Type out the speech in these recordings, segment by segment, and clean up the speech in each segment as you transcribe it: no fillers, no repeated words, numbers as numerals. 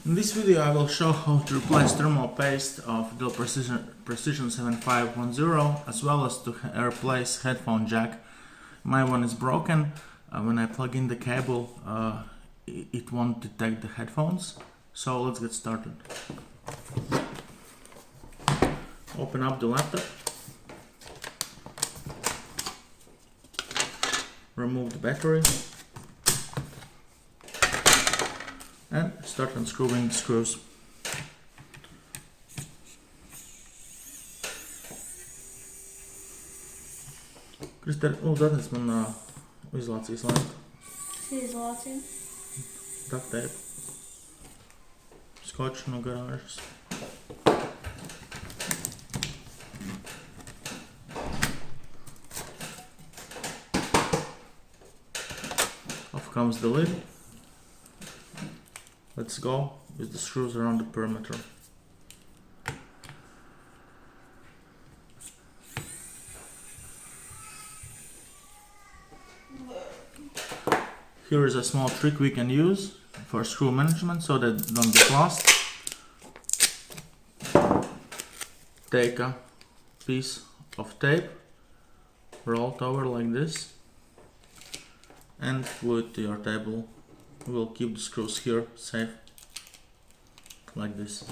In this video I will show how to replace thermal paste of Dell Precision 7510 as well as to replace headphone jack. My one is broken. When I plug in the cable it won't detect the headphones. So let's get started. Open up the laptop. Remove the battery. And start unscrewing the screws. Krister, uzatnes man izolācijas lenti. Izolācija. Duct tape. Skočs no garāžas. Off comes the lid. Let's go with the screws around the perimeter. Here is a small trick we can use for screw management so that they don't get lost. Take a piece of tape, roll it over like this, and glue it to your table. We'll keep the screws here safe, like this.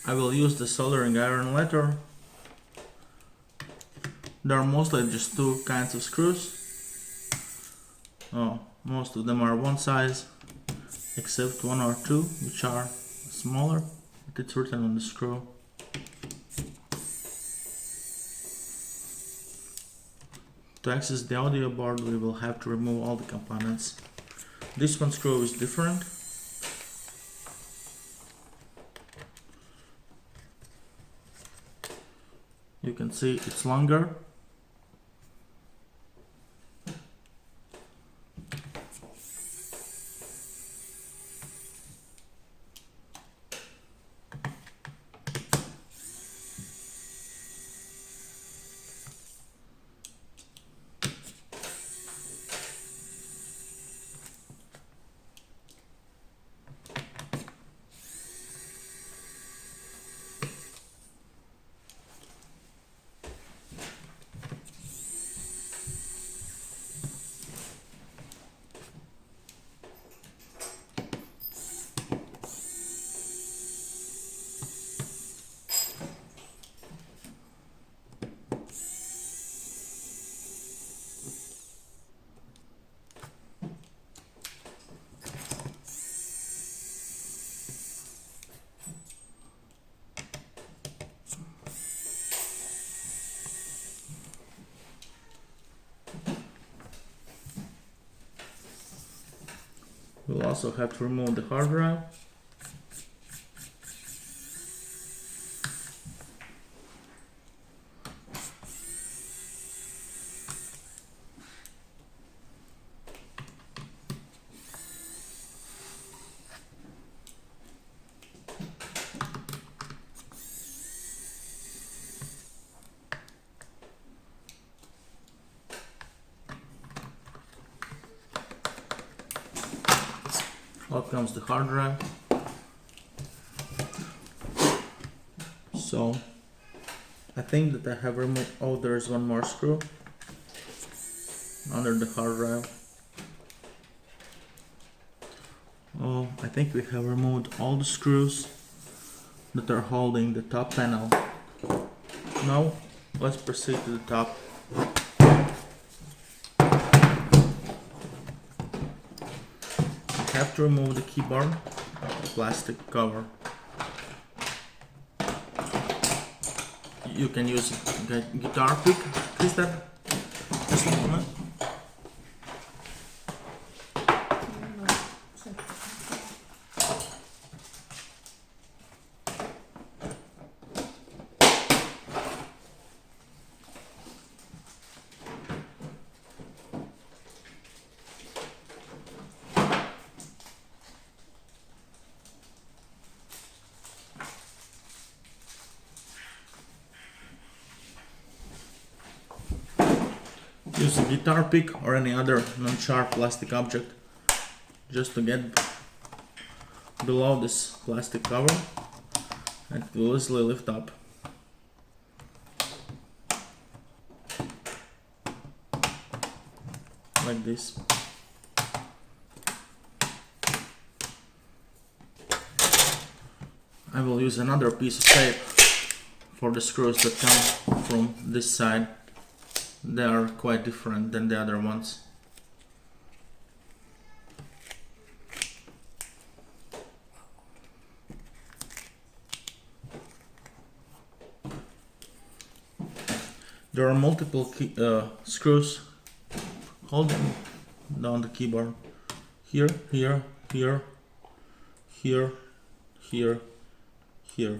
I will use the soldering iron later. There are mostly just two kinds of screws. Most of them are one size, except one or two which are smaller, but it's written on the screw. To access the audio board we will have to remove all the components. This one screw is different. You can see it's longer. We'll also have to remove the hard drive. Out comes the hard drive. So I think that I have removed, there is one more screw under the hard drive. I think we have removed all the screws that are holding the top panel. Now let's proceed to the top. Have to remove the keyboard, the plastic cover. You can use a guitar pick. Is that just a moment? use a guitar pick or any other non-sharp plastic object just to get below this plastic cover, and it will easily lift up. Like this. I will use another piece of tape for the screws that come from this side. They are quite different than the other ones. There are multiple screws holding down the keyboard. Here, here, here, here, here, here.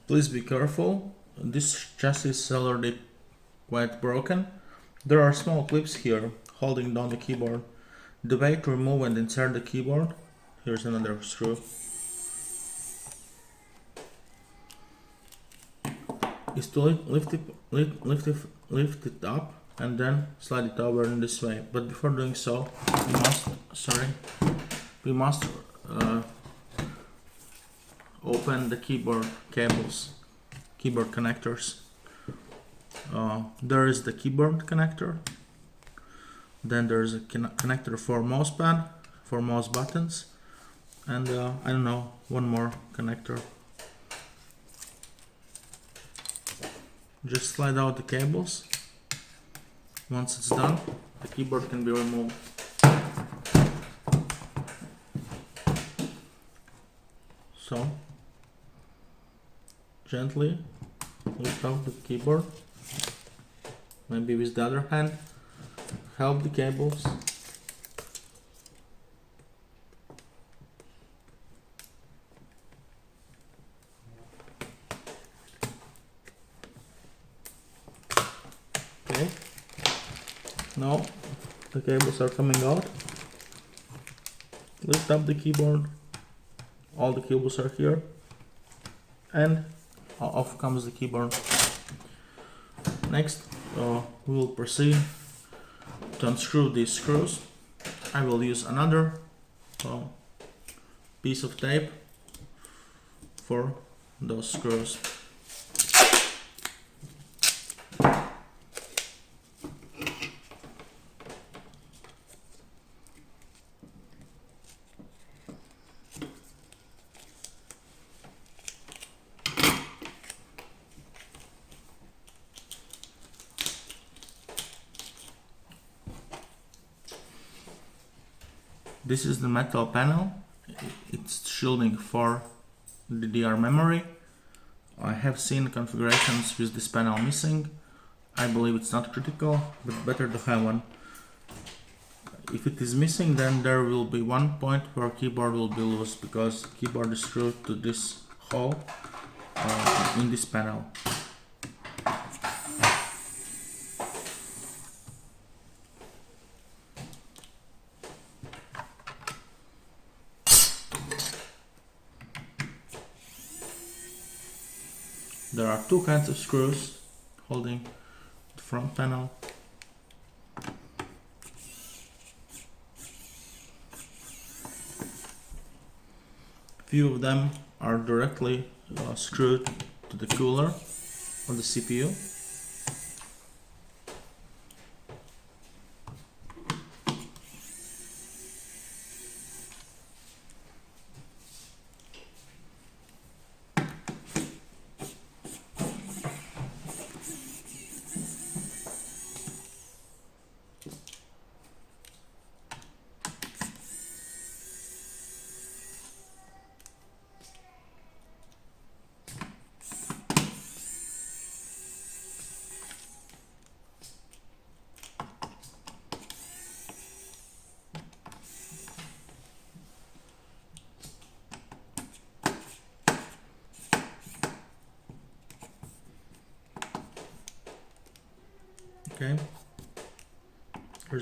Please be careful, this chassis is already quite broken. There are small clips here holding down the keyboard. The way to remove and insert the keyboard, here's another screw, is to lift it up and then slide it over in this way. But before doing so, we must open the keyboard cables, keyboard connectors. There is the keyboard connector, then there's a connector for mousepad, for mouse buttons, and I don't know, one more connector. Just slide out the cables. Once it's done, the keyboard can be removed. So, gently lift up the keyboard, maybe with the other hand, help the cables. Okay, now the cables are coming out. Lift up the keyboard, all the cables are here, and off comes the keyboard. Next, we will proceed to unscrew these screws. I will use another piece of tape for those screws. This is the metal panel. It's shielding for the DDR memory. I have seen configurations with this panel missing. I believe it's not critical, but better to have one. If it is missing, then there will be one point where keyboard will be loose, because keyboard is screwed to this hole in this panel. There are two kinds of screws holding the front panel. Few of them are directly screwed to the cooler on the CPU.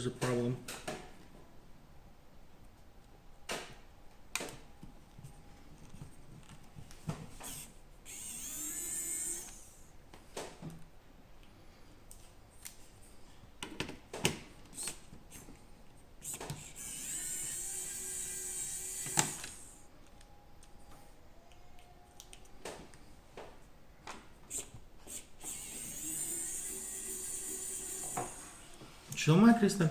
there's a problem. Filmē, Krista?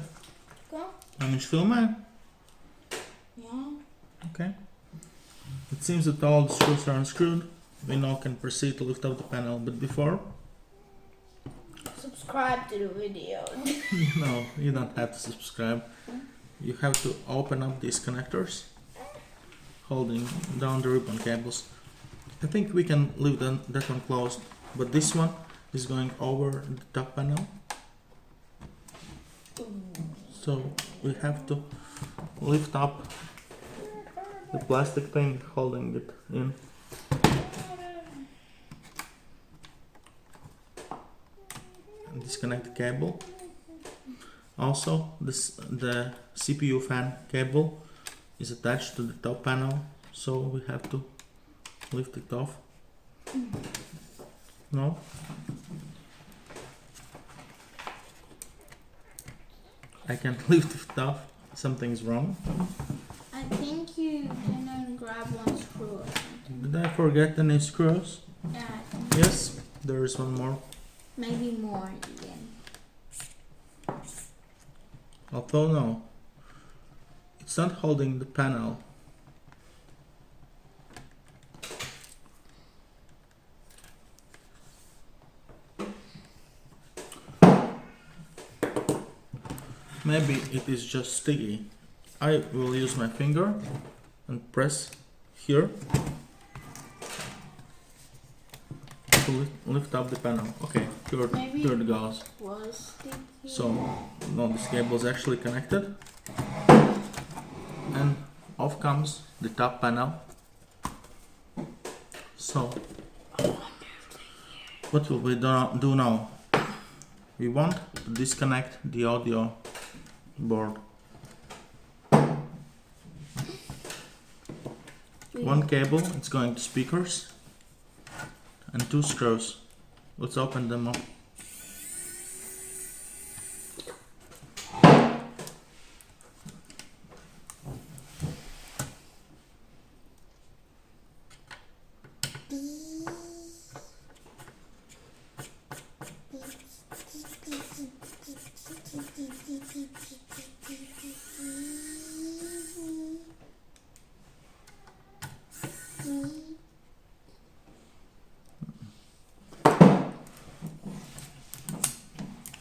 Ko? Vai viņš filmē? Jā. Okay. It seems that all the screws are unscrewed. We now can proceed to lift up the panel, but before... Subscribe to the video. No, you don't have to subscribe. You have to open up these connectors, holding down the ribbon cables. I think we can leave that one closed, but this one is going over the top panel. So we have to lift up the plastic thing holding it in. And disconnect the cable. Also, the CPU fan cable is attached to the top panel, so we have to lift it off. No? I can't lift it off. Something's wrong. I think you didn't grab one screw or something. Did I forget any screws? Yeah, I think Yes, there is one more. maybe more even. Although no, it's not holding the panel. Maybe it is just sticky. I will use my finger and press here to lift up the panel. Okay, Maybe here it goes. Was sticky. So now this cable is actually connected, and off comes the top panel. So what will we do now? We want to disconnect the audio board. One cable, it's going to speakers, and two screws. Let's open them up.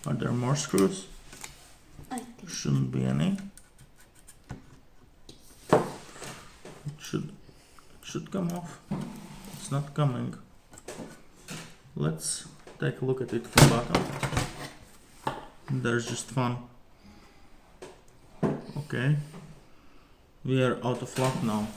Are there more screws? I think. Shouldn't be any. It should come off. It's not coming. Let's take a look at it from bottom. There's just one. Okay. We are out of luck now.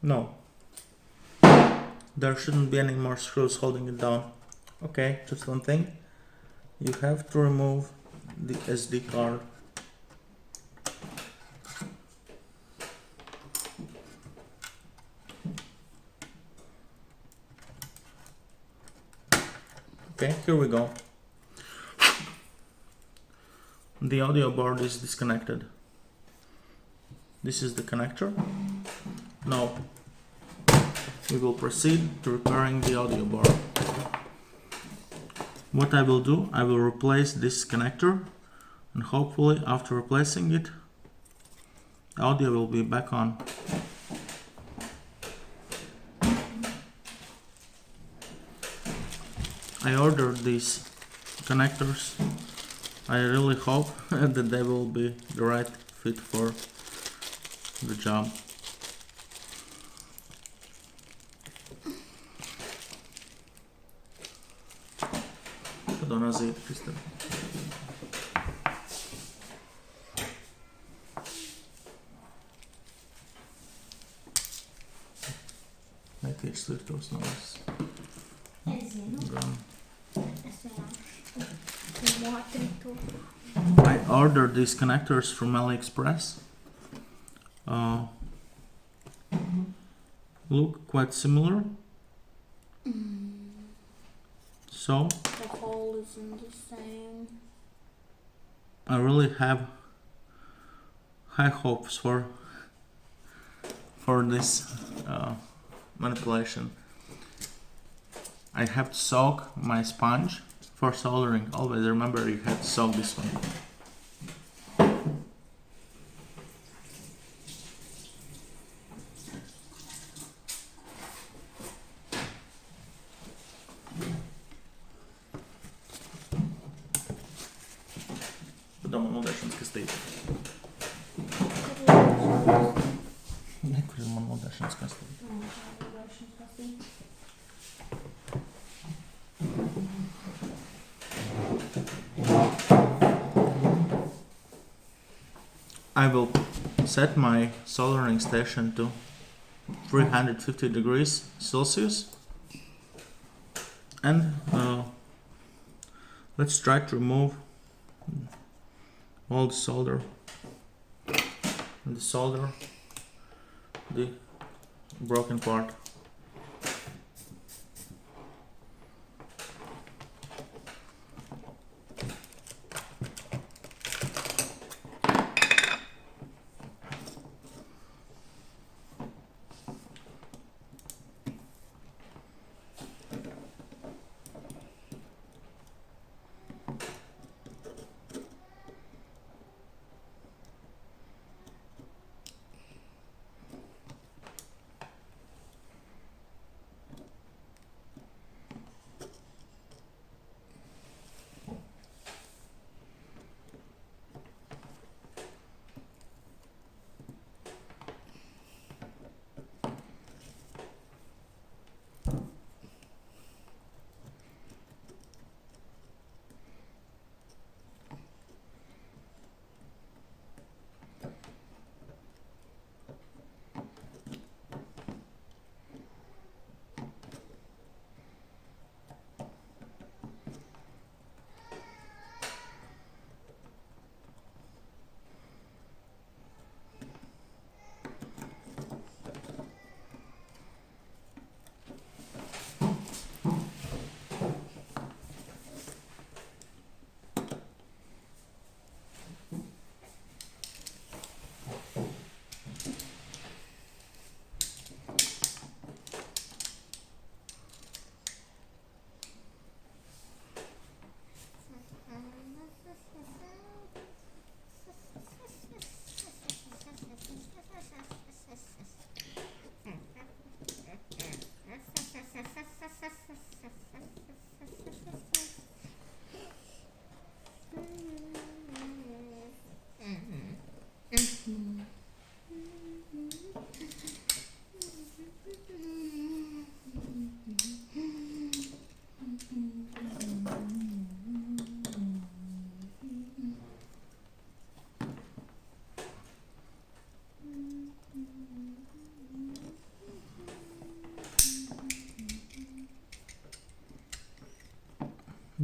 No. There shouldn't be any more screws holding it down. Okay, just one thing. You have to remove the SD card. Okay, here we go. The audio board is disconnected. This is the connector. Now we will proceed to repairing the audio board. What I will do, I will replace this connector, and hopefully after replacing it, the audio will be back on. I ordered these connectors. I really hope that they will be the right fit for the job. Što donosi Kristen? Sakīšu sliktos nomas. Es zinu. Gan. Es vienkārši motri to. I ordered these connectors from AliExpress. Look quite similar. So The hole isn't the same. I really have high hopes for this manipulation. I have to soak my sponge for soldering. Always remember you have to soak this one. Padomā nodešanas kastīte. Nekur ir man nodešanas kastīte. I will set my soldering station to 350 degrees Celsius and let's try to remove all the solder and the broken part.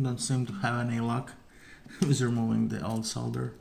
Don't seem to have any luck with removing the old solder.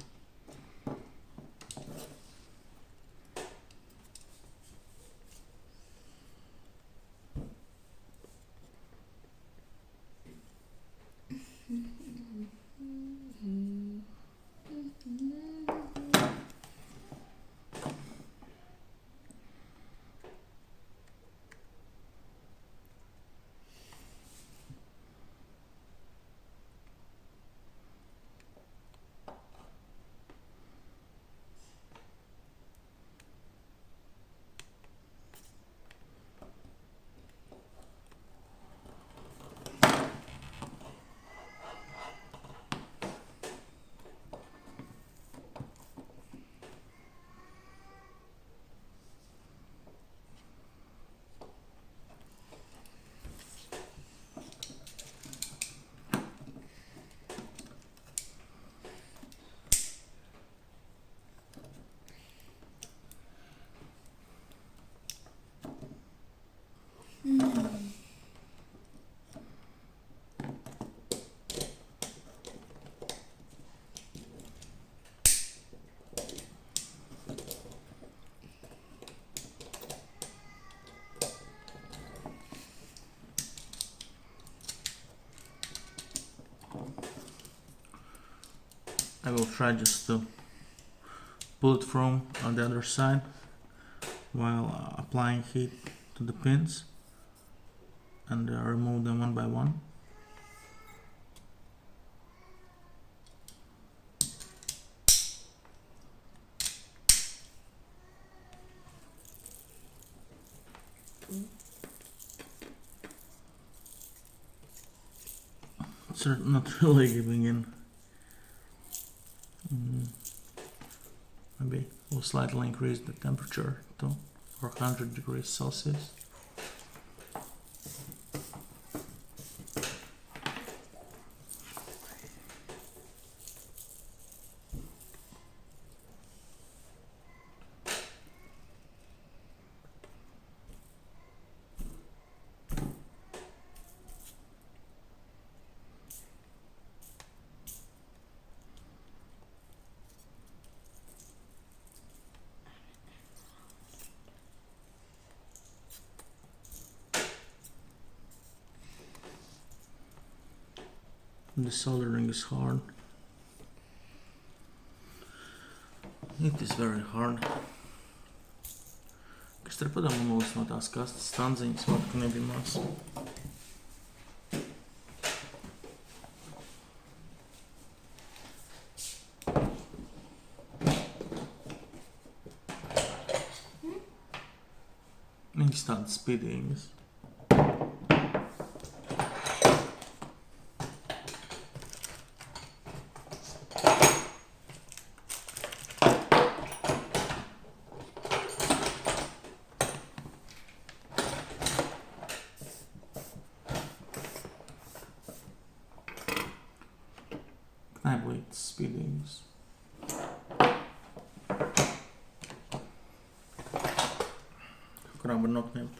I will try just to pull it from on the other side while applying heat to the pins and remove them one by one. It's not really giving in. Maybe we'll slightly increase the temperature to 400 degrees Celsius. The soldering is hard. It is very hard. Kas starp padomālos no tās kastes stanziņas, vēl ka nebija maz. Viņas tādas spīdīgas. Knaiblītas spīdīgas. Kurām var nokņemt?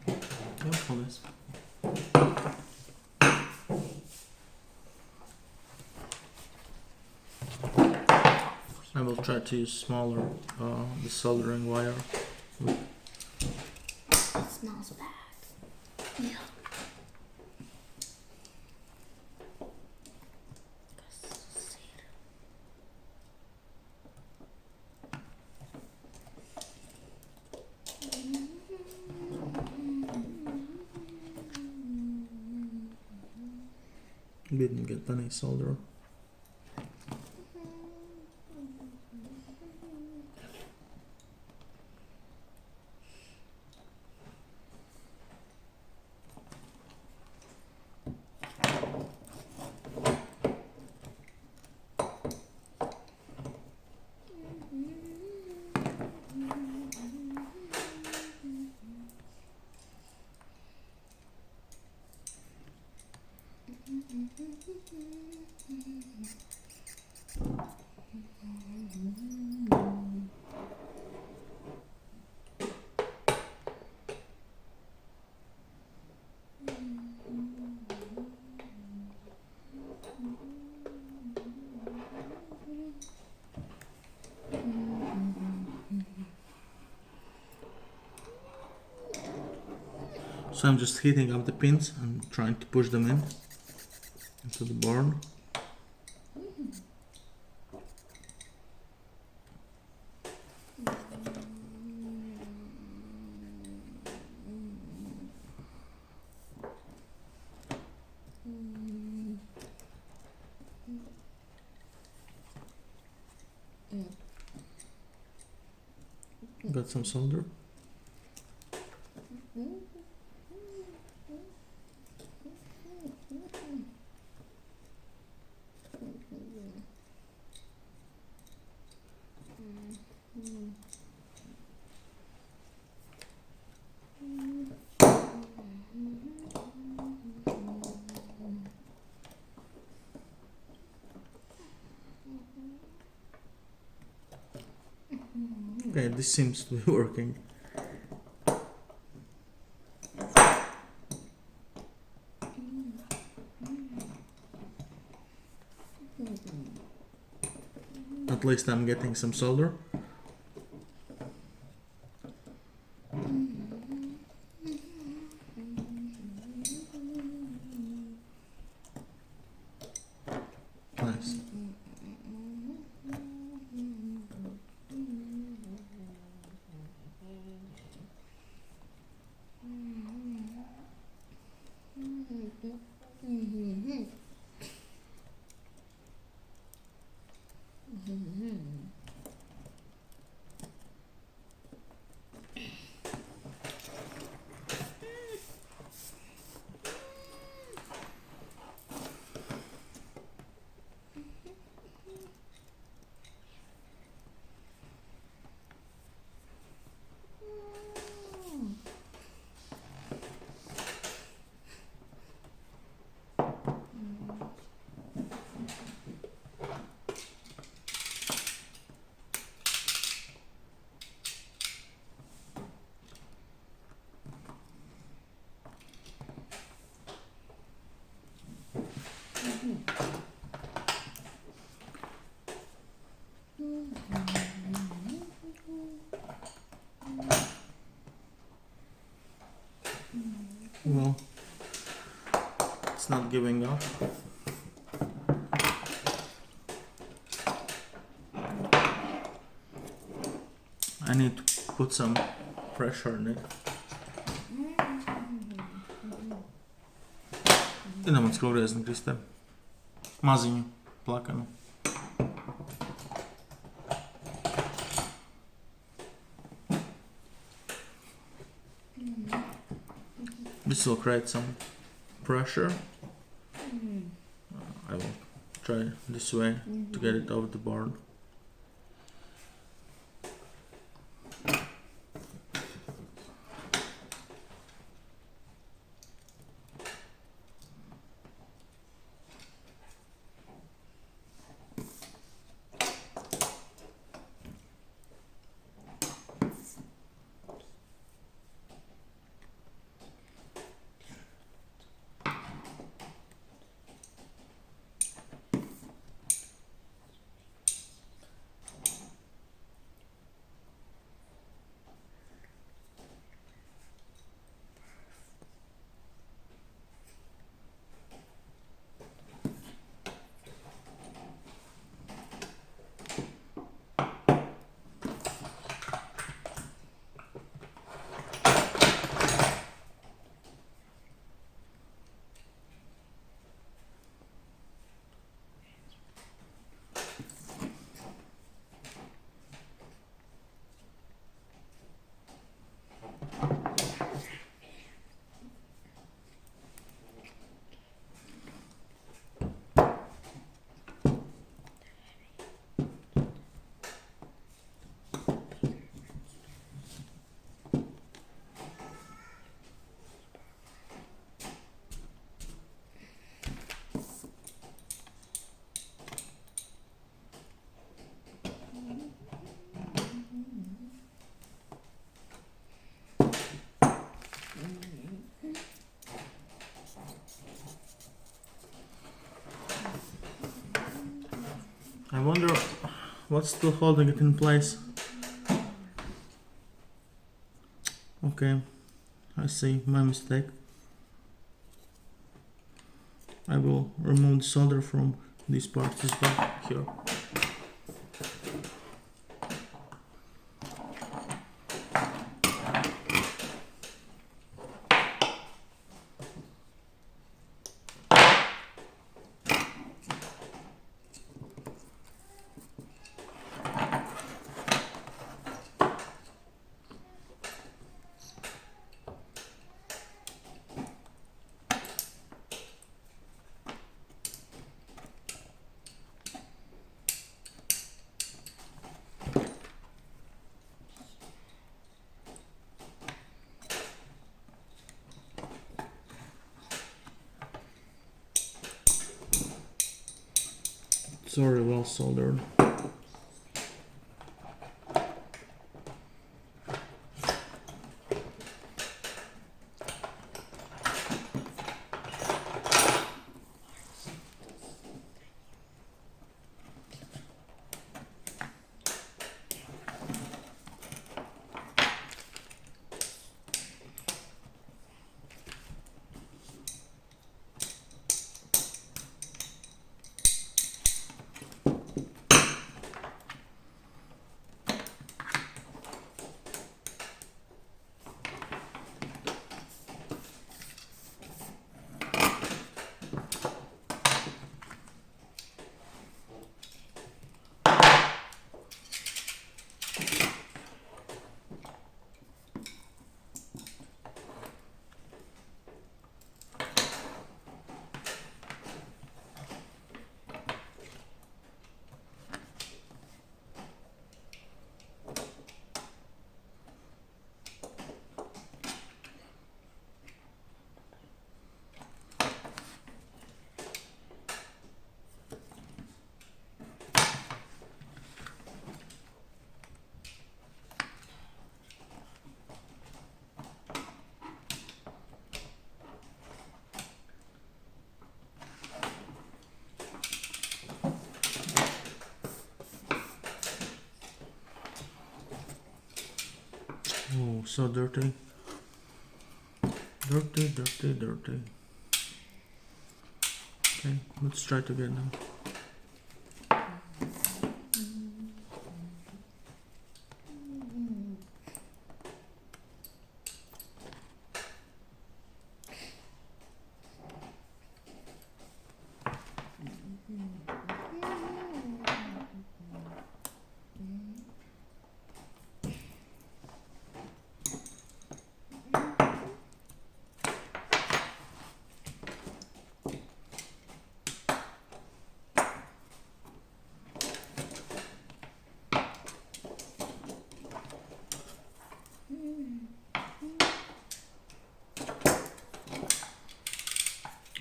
Jā, paldies. I will try to use smaller the soldering wire. It smells bad. Yeah. Didn't get any solder. So I'm just heating up the pins and trying to push them into the board. Got some solder. Okay, this seems to be working. At least I'm getting some solder. Well, it's not giving up. I need to put some pressure on it. Idam od skrūvgriezni, Kristē. Maziņu, plakanu. This will create some pressure. I will try this way to get it over the board. I wonder what's still holding it in place. Okay, I see, my mistake. I will remove the solder from these parts as well here. It's already well soldered. Oh, so dirty. Dirty, dirty, dirty. Okay, let's try to get them.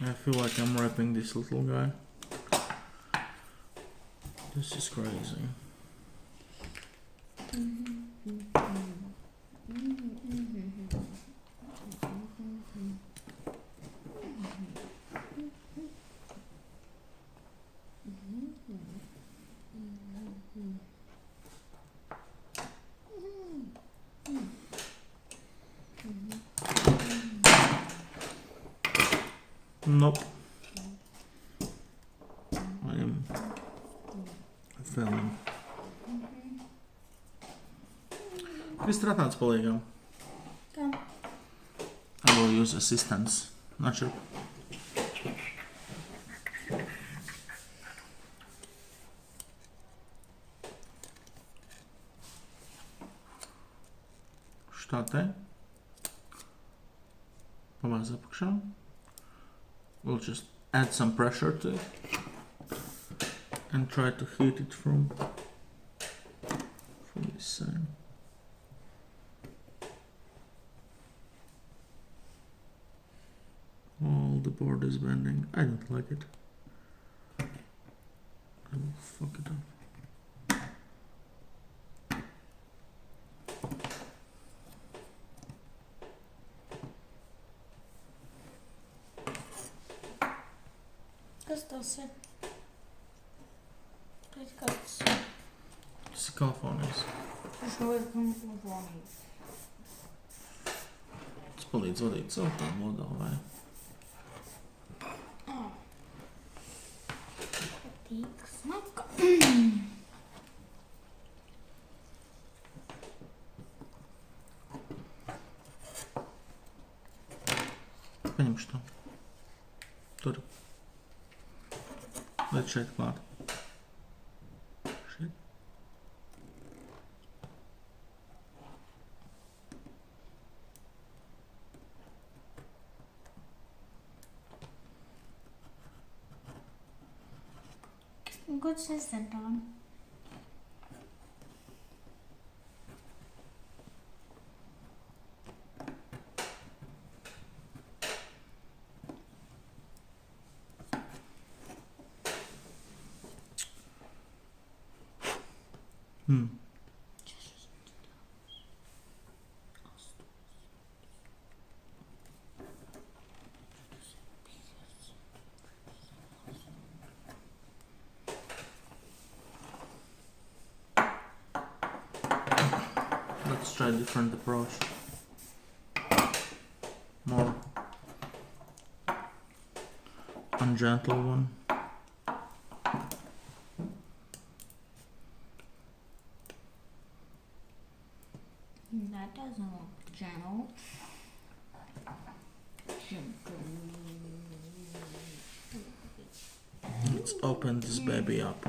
I feel like I'm wrapping this little guy. This is crazy. Nope. I am failing. Strātāts palīgām. Kā? I will use assistance. Not sure. Šta te? Pamāz apakšā. We'll just add some pressure to it and try to heat it from this side. All the board is bending. I don't like it. I will fuck it up. Kas tas ir? Pēc kāds. Tas ir kalfonijas. Viņš vajag kalfonijas. Tas palīdz vadīt celtā modā, vai? Patīk smaka. Paņemšu to. Tur. Liet šeit klāt. Šeit. Good says that on. Let's try a different approach. More ungentle one. That doesn't look gentle. Let's open this baby up.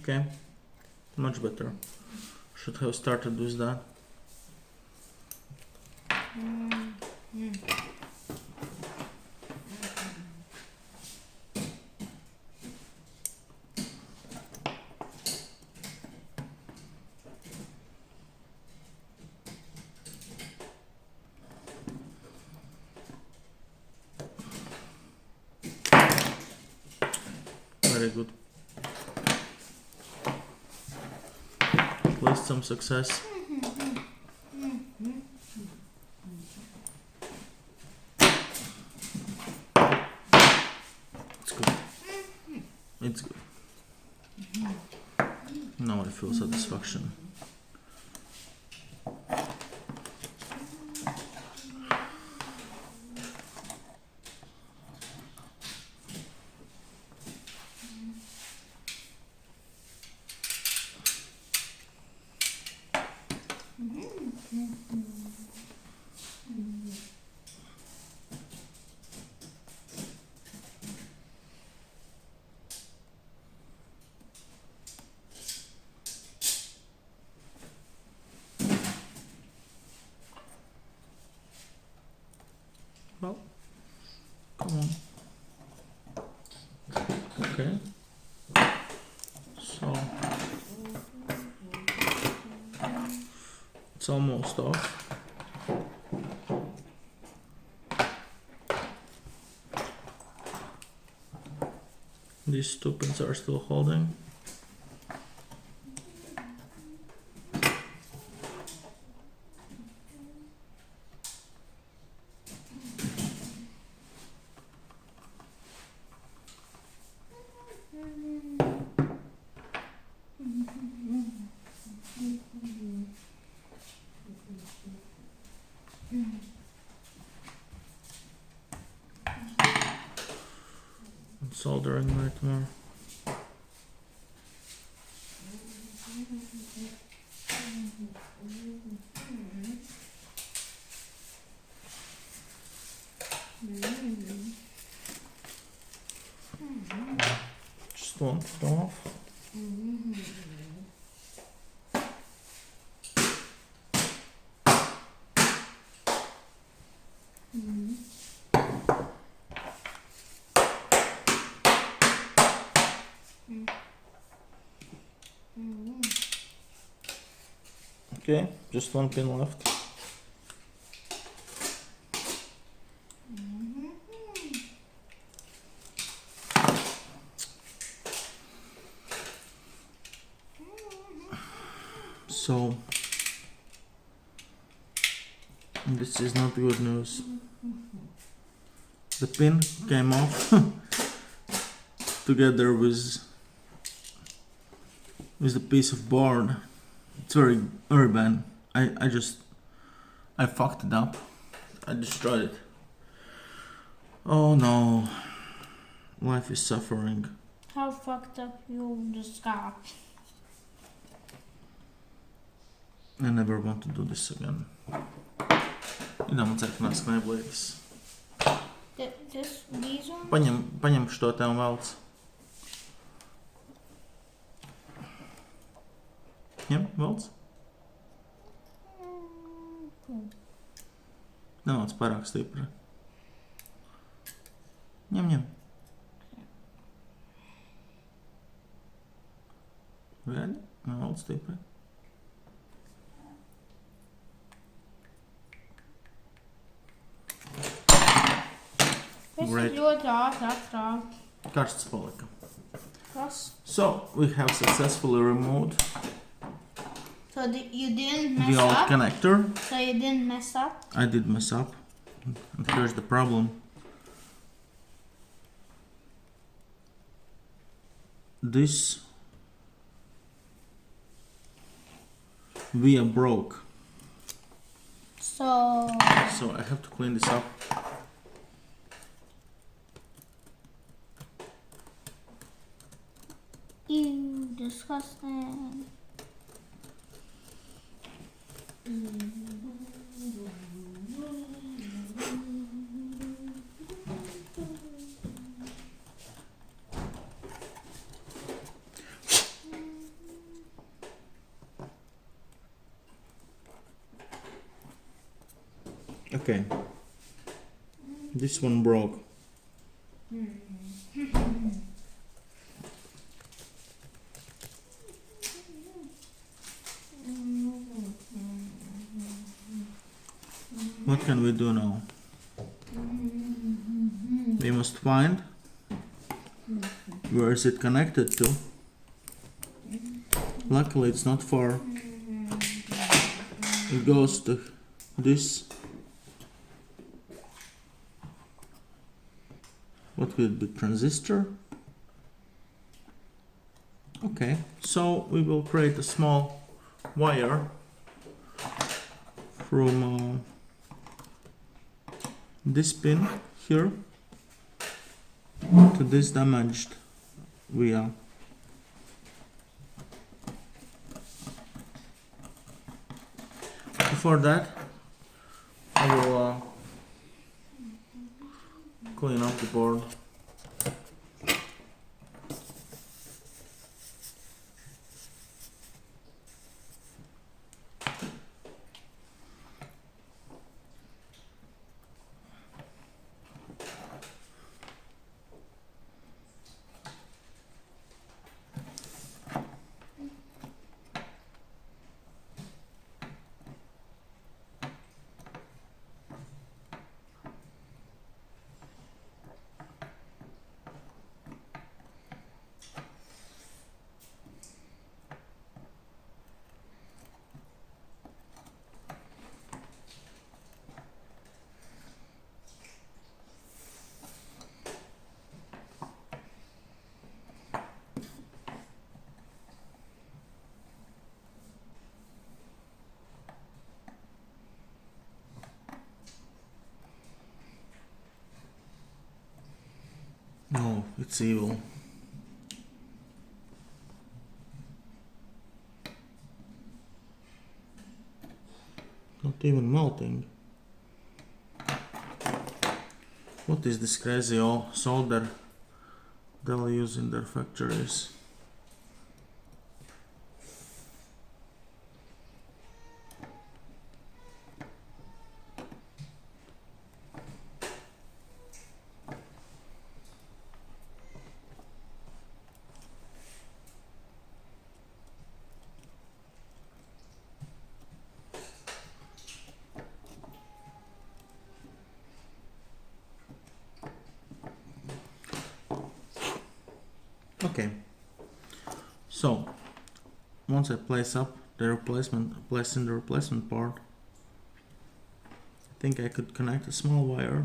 Okay, much better. Should have started with that. Very good. At least some success. It's good. It's good. Now I feel satisfaction. Well, come on. Okay. So it's almost off. These two pins are still holding. Soldering right more. Just one off. Okay, just one pin left. So this is not good news. The pin came off together with the piece of board. It's very bad. I fucked it up. I destroyed it. Oh no. Life is suffering. How fucked up you just got? I never want to do this again. Idam ceru, ka nāc neblīdis. These ones? Paņem šo te un velc. Ņem, velc. Nenāc pārāk stipri. Ņem. Gaidi, velc stipri. Great. Ļoti ātri. Karsts palika. Kas? So, we have successfully removed So you didn't mess the old up? connector. So you didn't mess up? I did mess up. And here's the problem. This via broke. So I have to clean this up. ew, disgusting. Okay. This one broke. What can we do now? We must find Where is it connected to? Luckily it's not far. It goes to this. What could it be? Transistor? Okay, so we will create a small wire from this pin here to this damaged via. Before that, I will clean up the board. No, it's evil. Not even melting. What is this crazy solder they'll use in their factories? Okay, so once I place in the replacement part, I think I could connect a small wire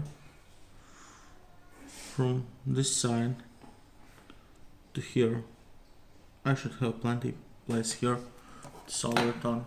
from this side to here. I should have plenty place here to solder it on.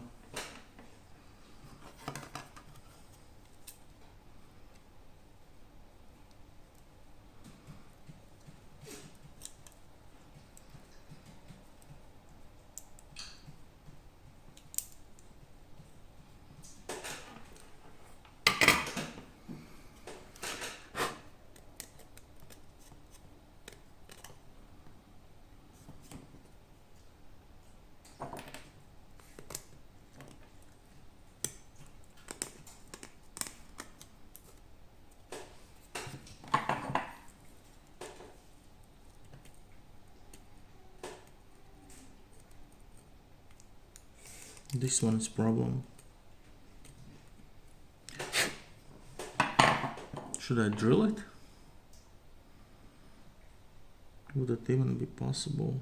This one is problem. Should I drill it? Would that even be possible?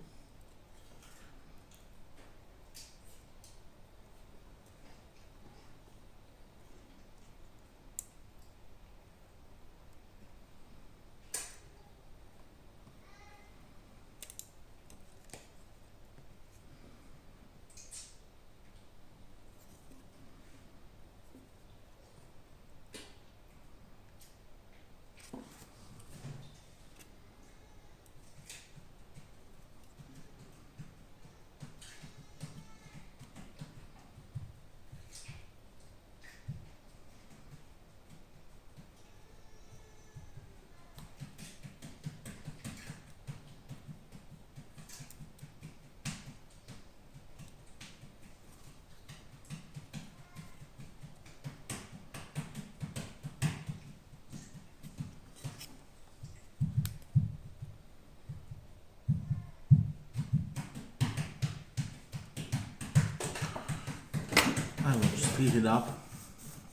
I will just heat it up.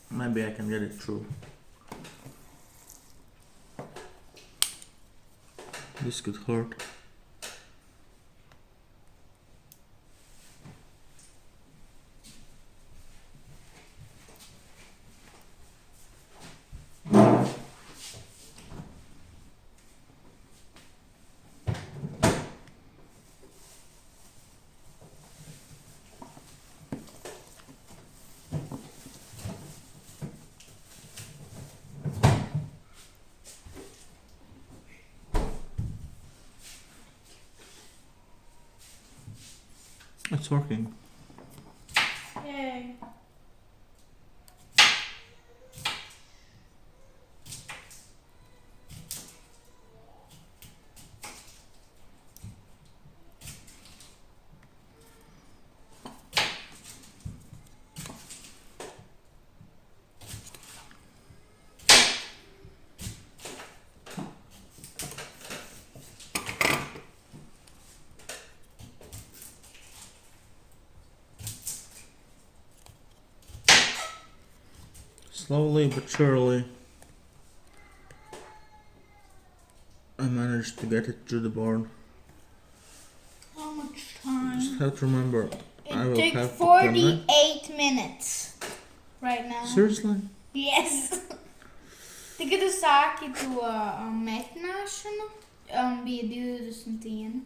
Maybe I can get it through. This could hurt. It's working. Yay. Slowly but surely, I managed to get it through the board. How much time? Just have to remember, I will It took have to 48 minutes right now. Seriously? Yes. Tikai tu sāki to metināšanu, bija 21.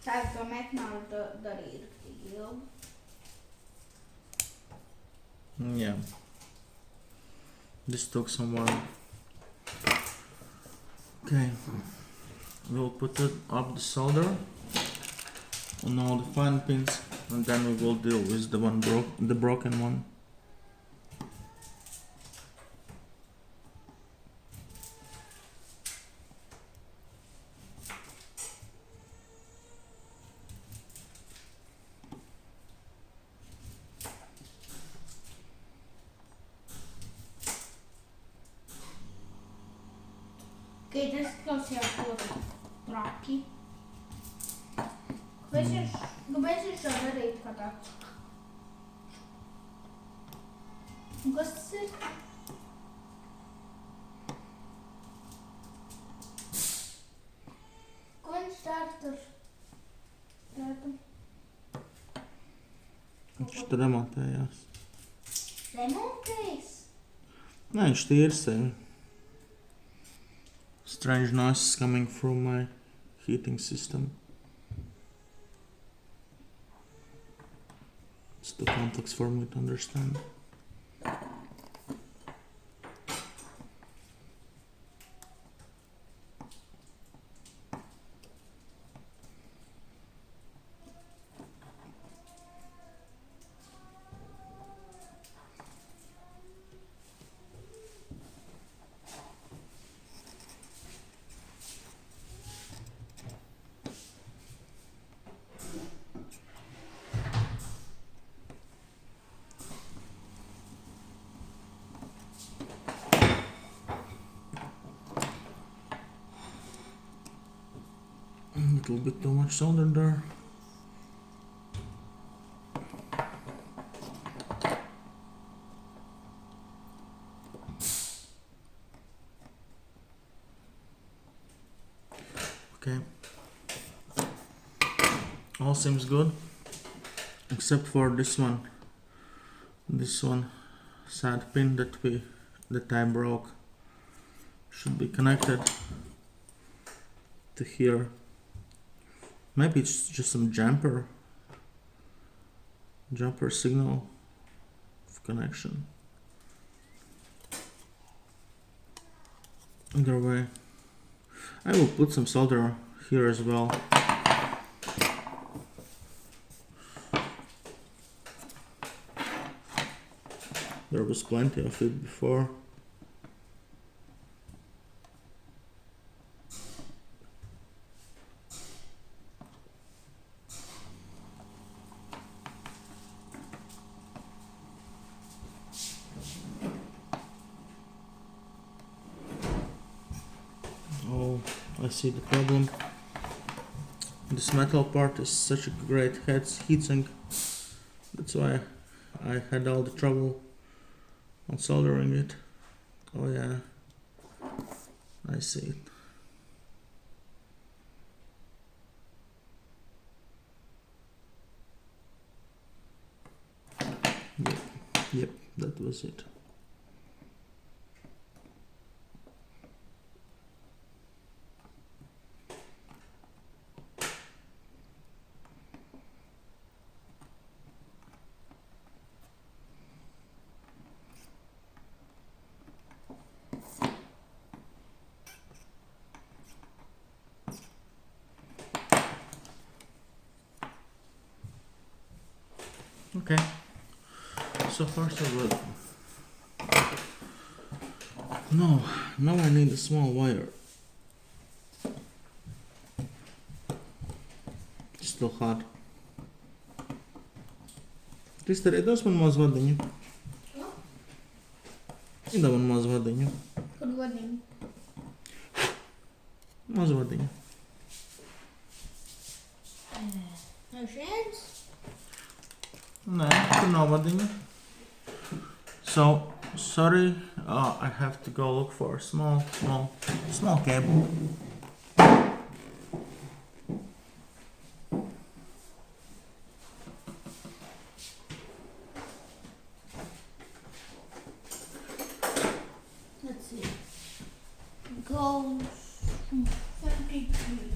Tā to metināšanu darīja ilgi. Yeah. This took some while. Okay. We'll put it up the solder on all the fine pins, and then we will deal with the broken one. Okay, tas klausījās ļoti traki. Kāpēc viņš to darīt kā tāds? Un kas tas ir? Ko viņš dara tur? Tādu? Viņš tur remontējās. Remontējis? Nē, viņš tīri sevi. Strange noises coming from my heating system. It's too complex for me to understand. A little bit too much solder there. Okay. All seems good, except for this one. This one sad pin that I broke should be connected to here. Maybe it's just some jumper signal of connection. Either way, I will put some solder here as well. There was plenty of it before. Oh, I see the problem. This metal part is such a great heatsink. That's why I had all the trouble on soldering it. Oh yeah, I see it. Yep, that was it. Okay. So far so good. No, now I need a small wire. Still hot. Krister, įdos man maz vadiņu. Įda man maz vadiņu. Kur vadiņu? Maz vadiņu. No šeit? Nē, tur nav vadiņu. So, sorry, I have to go look for a small cable. Let's see. Goes 73.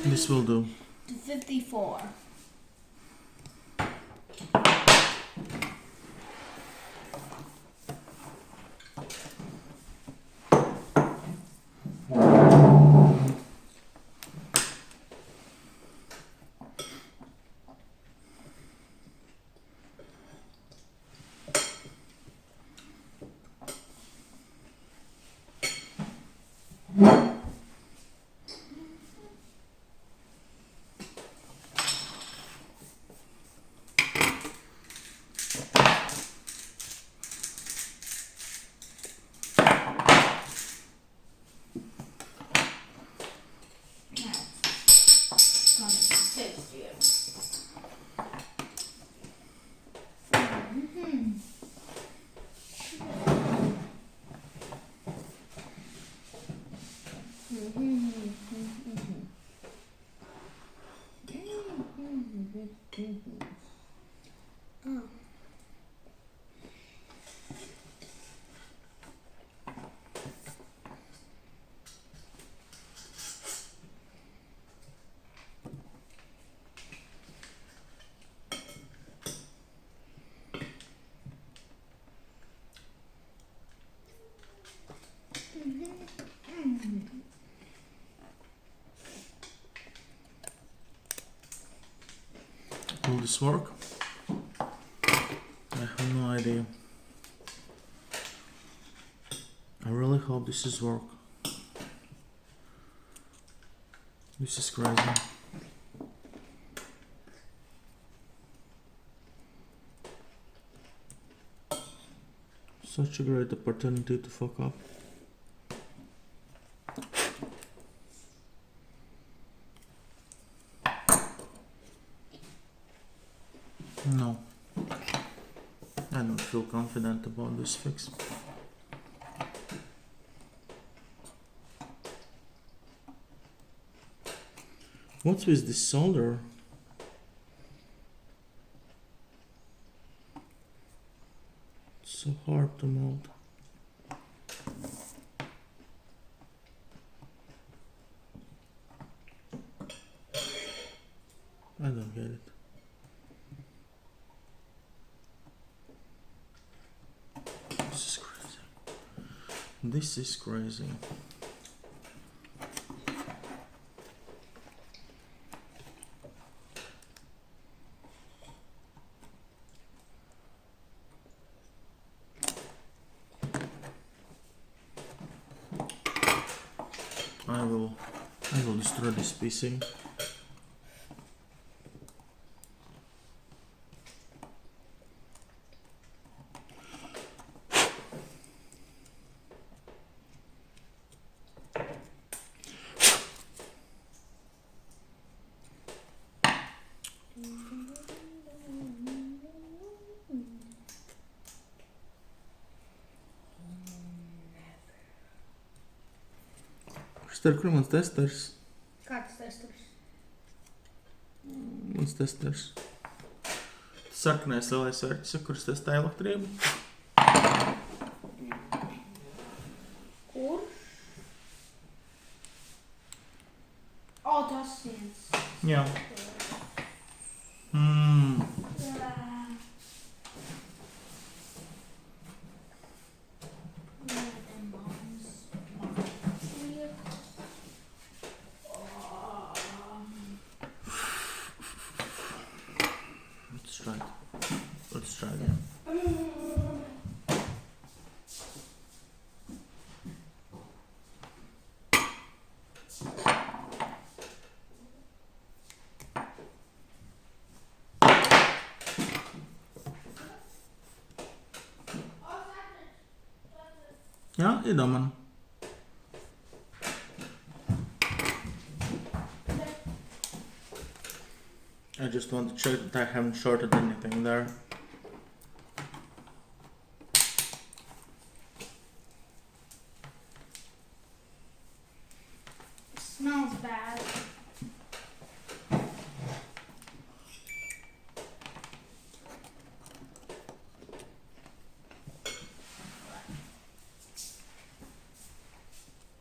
This will do. To 54. Will this work? I have no idea. I really hope this is work. This is crazy. Such a great opportunity to fuck up. No, I don't feel confident about this fix. What's with this solder? It's so hard to mold. I don't get it. This is crazy. This is crazy. I will destroy this PC. Starp kur mans testers? Kāds testers? Mans testers. Sarkanais lielais vērts, kurš testē elektrību. Kur? O, tas viens. Jā. Let's try again. Ja, iedod man. I just want to check that I haven't shorted anything there. It smells bad.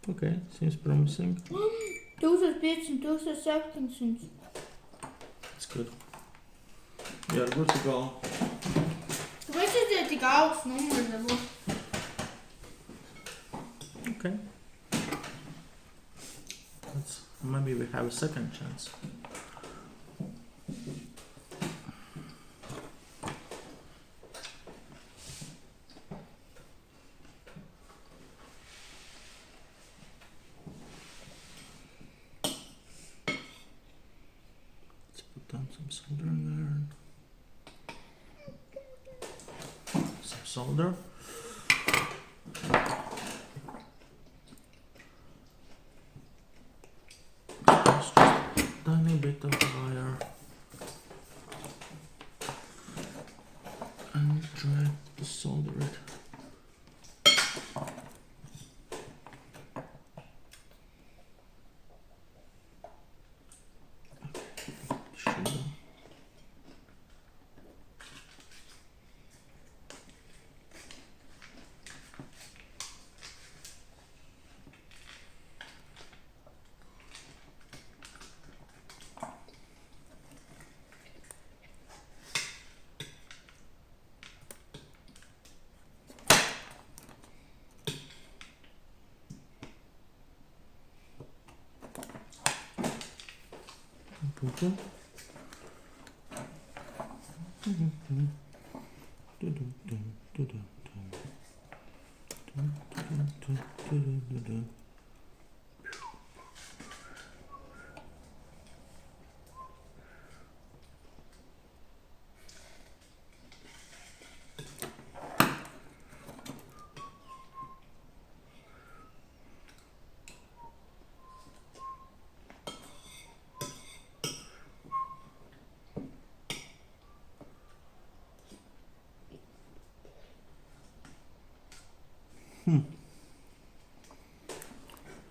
Okay, seems promising. 1500, 1700. That's good. We are good to go. Kāpēc ir tik augsts numurs dabūt? Okay. Maybe we have a second chance. Let's put down some solder in there. Some solder. Just a tiny bit of wire and try to solder it. Should go.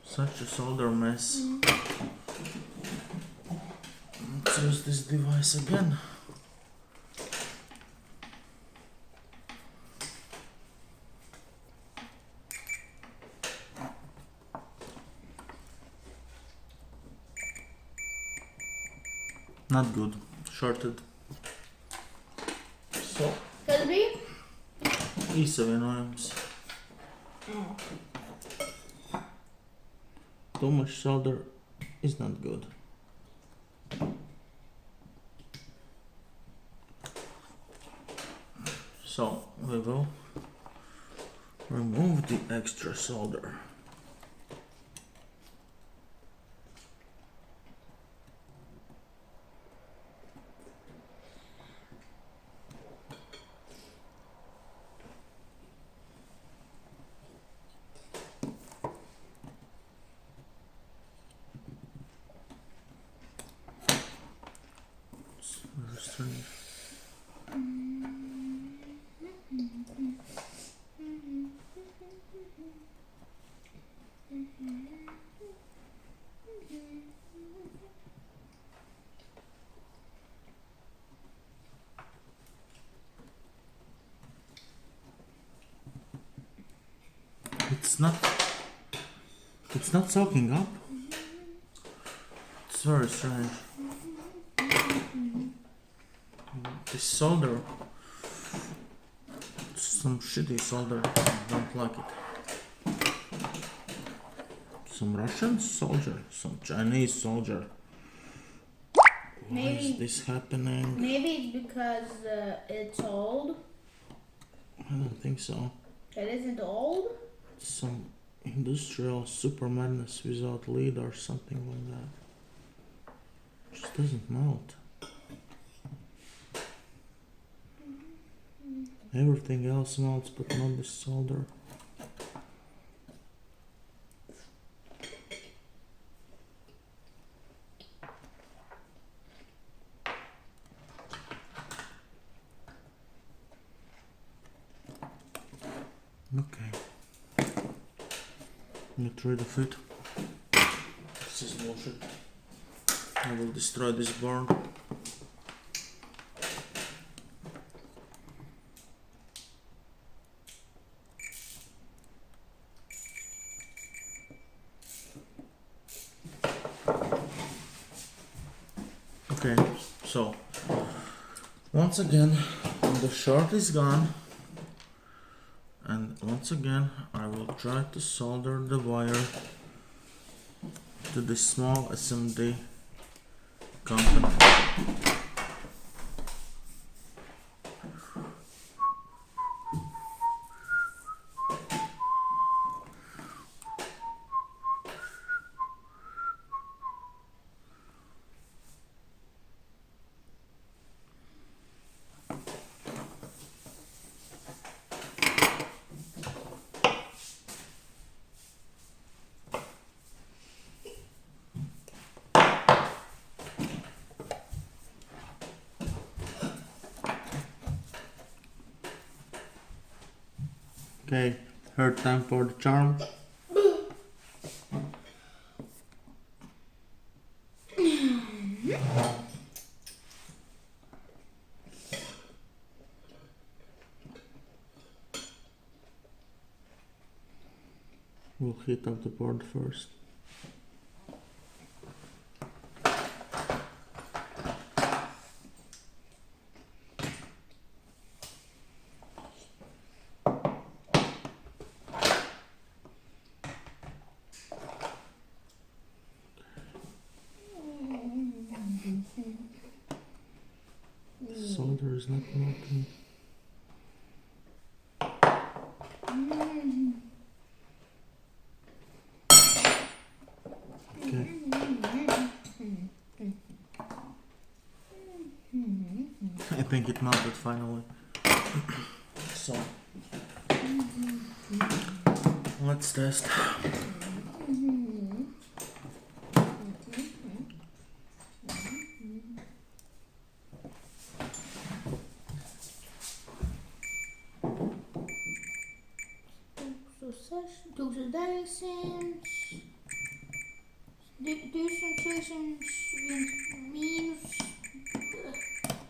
Such a solder mess. Let's use this device again. Not good. Shorted. So, Kas bija? īsavienojums. Oh. Too much solder is not good. So we will remove the extra solder. It's not soaking up. It's very strange. This solder, some shitty solder. I don't like it. Some Russian soldier, some Chinese soldier. Why is this happening? Maybe it's because it's old. I don't think so. It isn't old? Some industrial super madness without lead or something like that. Just doesn't melt. Everything else melts, but not the solder. Okay. Get rid of it. This is bullshit. I will destroy this board. Okay, so once again the short is gone, and once again I will try to solder the wire to this small SMD component. Okay, third time for the charm. We'll heat up the board first. Solder is not melting. Okay. I think it melted finally. So let's test. Dusentussens minus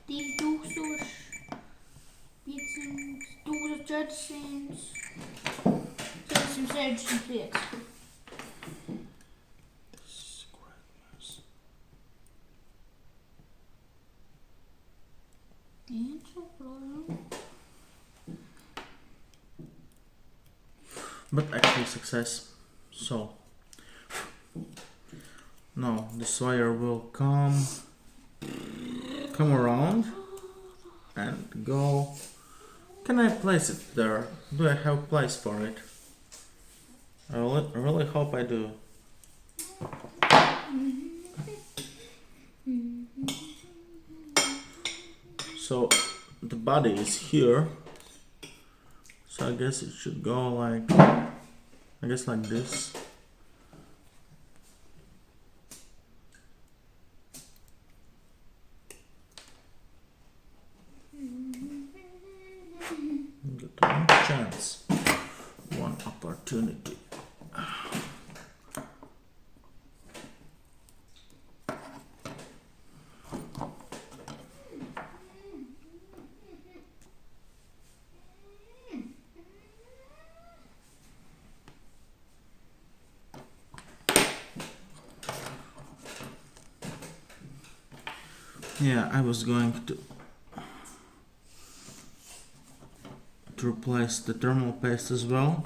die doezoers bitten doe judgings some surgeon please. But actually success. So now this wire will come around and go. Can I place it there? Do I have place for it? I really hope I do. So the body is here, so I guess it should go like, I guess like this. Get one chance, one opportunity. Yeah, I was going to replace the thermal paste as well,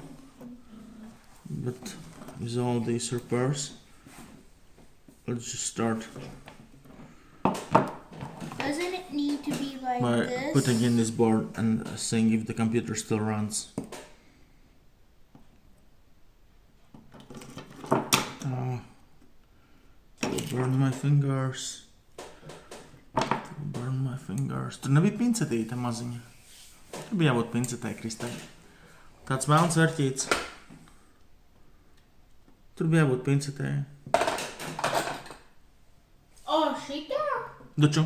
but with all these repairs, let's just start Doesn't it need to be like by this? putting in this board and seeing if the computer still runs. Burn my fingers. Burn my fingers. Tur nebija pincetīte maziņa. Tur bija jābūt pincetē, Kristē. Tāds melns vērtīts. Tur bija jābūt pincetē. O, šitā? Taču.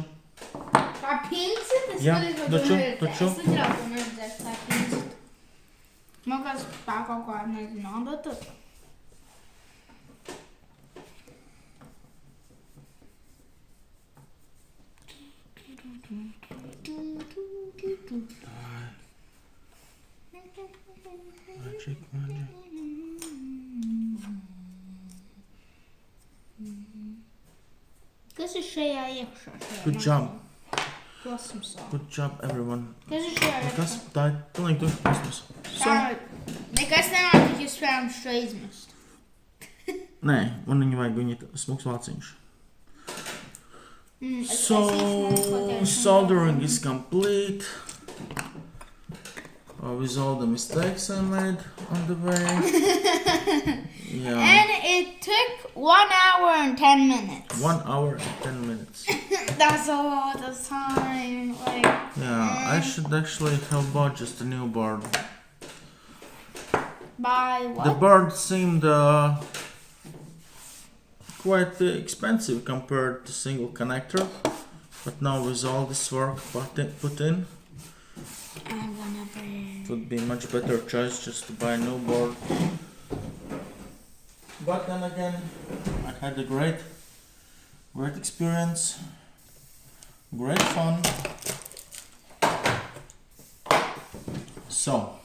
Tā pincetes? Jā, taču. Es taču neredzēšu tā pincete. Man kāds tā kaut kā nezinu, bet tur. Magic, magic. Kas ir šajā iekšā? Good job. Kosmosā. Good job, everyone. Kas ir šajā iekšā? Kas? Tā ir pilnīgi tukša kosmos. Tā nekas nenāk, ja spējām šo izmest. Nē, man viņu vajag, viņi smuks vāciņš. So, soldering is complete. With all the mistakes I made on the way. Yeah. And it took 1 hour and 10 minutes. 1 hour and 10 minutes. That's a lot of time. Like, Yeah, I should actually have bought just a new board. Buy what? The board seemed quite expensive compared to single connector, but now with all this work put in, I'm gonna burn. it would be much better choice just to buy a new board. But then again, I had a great experience, great fun. So,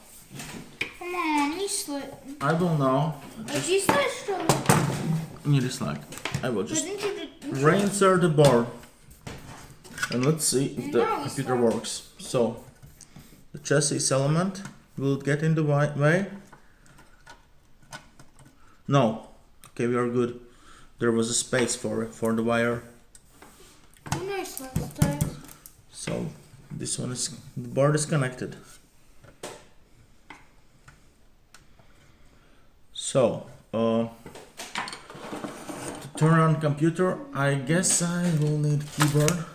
Come on, you slip. I will now But you slip. need this like I will just Didn't you reinsert the board and let's see if the No, it's computer fine. works. So the chassis element will get in the way. No. Okay, we are good. There was a space for the wire. Oh, nice, let's start. So this one is the board is connected. So to turn on computer, I guess I will need keyboard.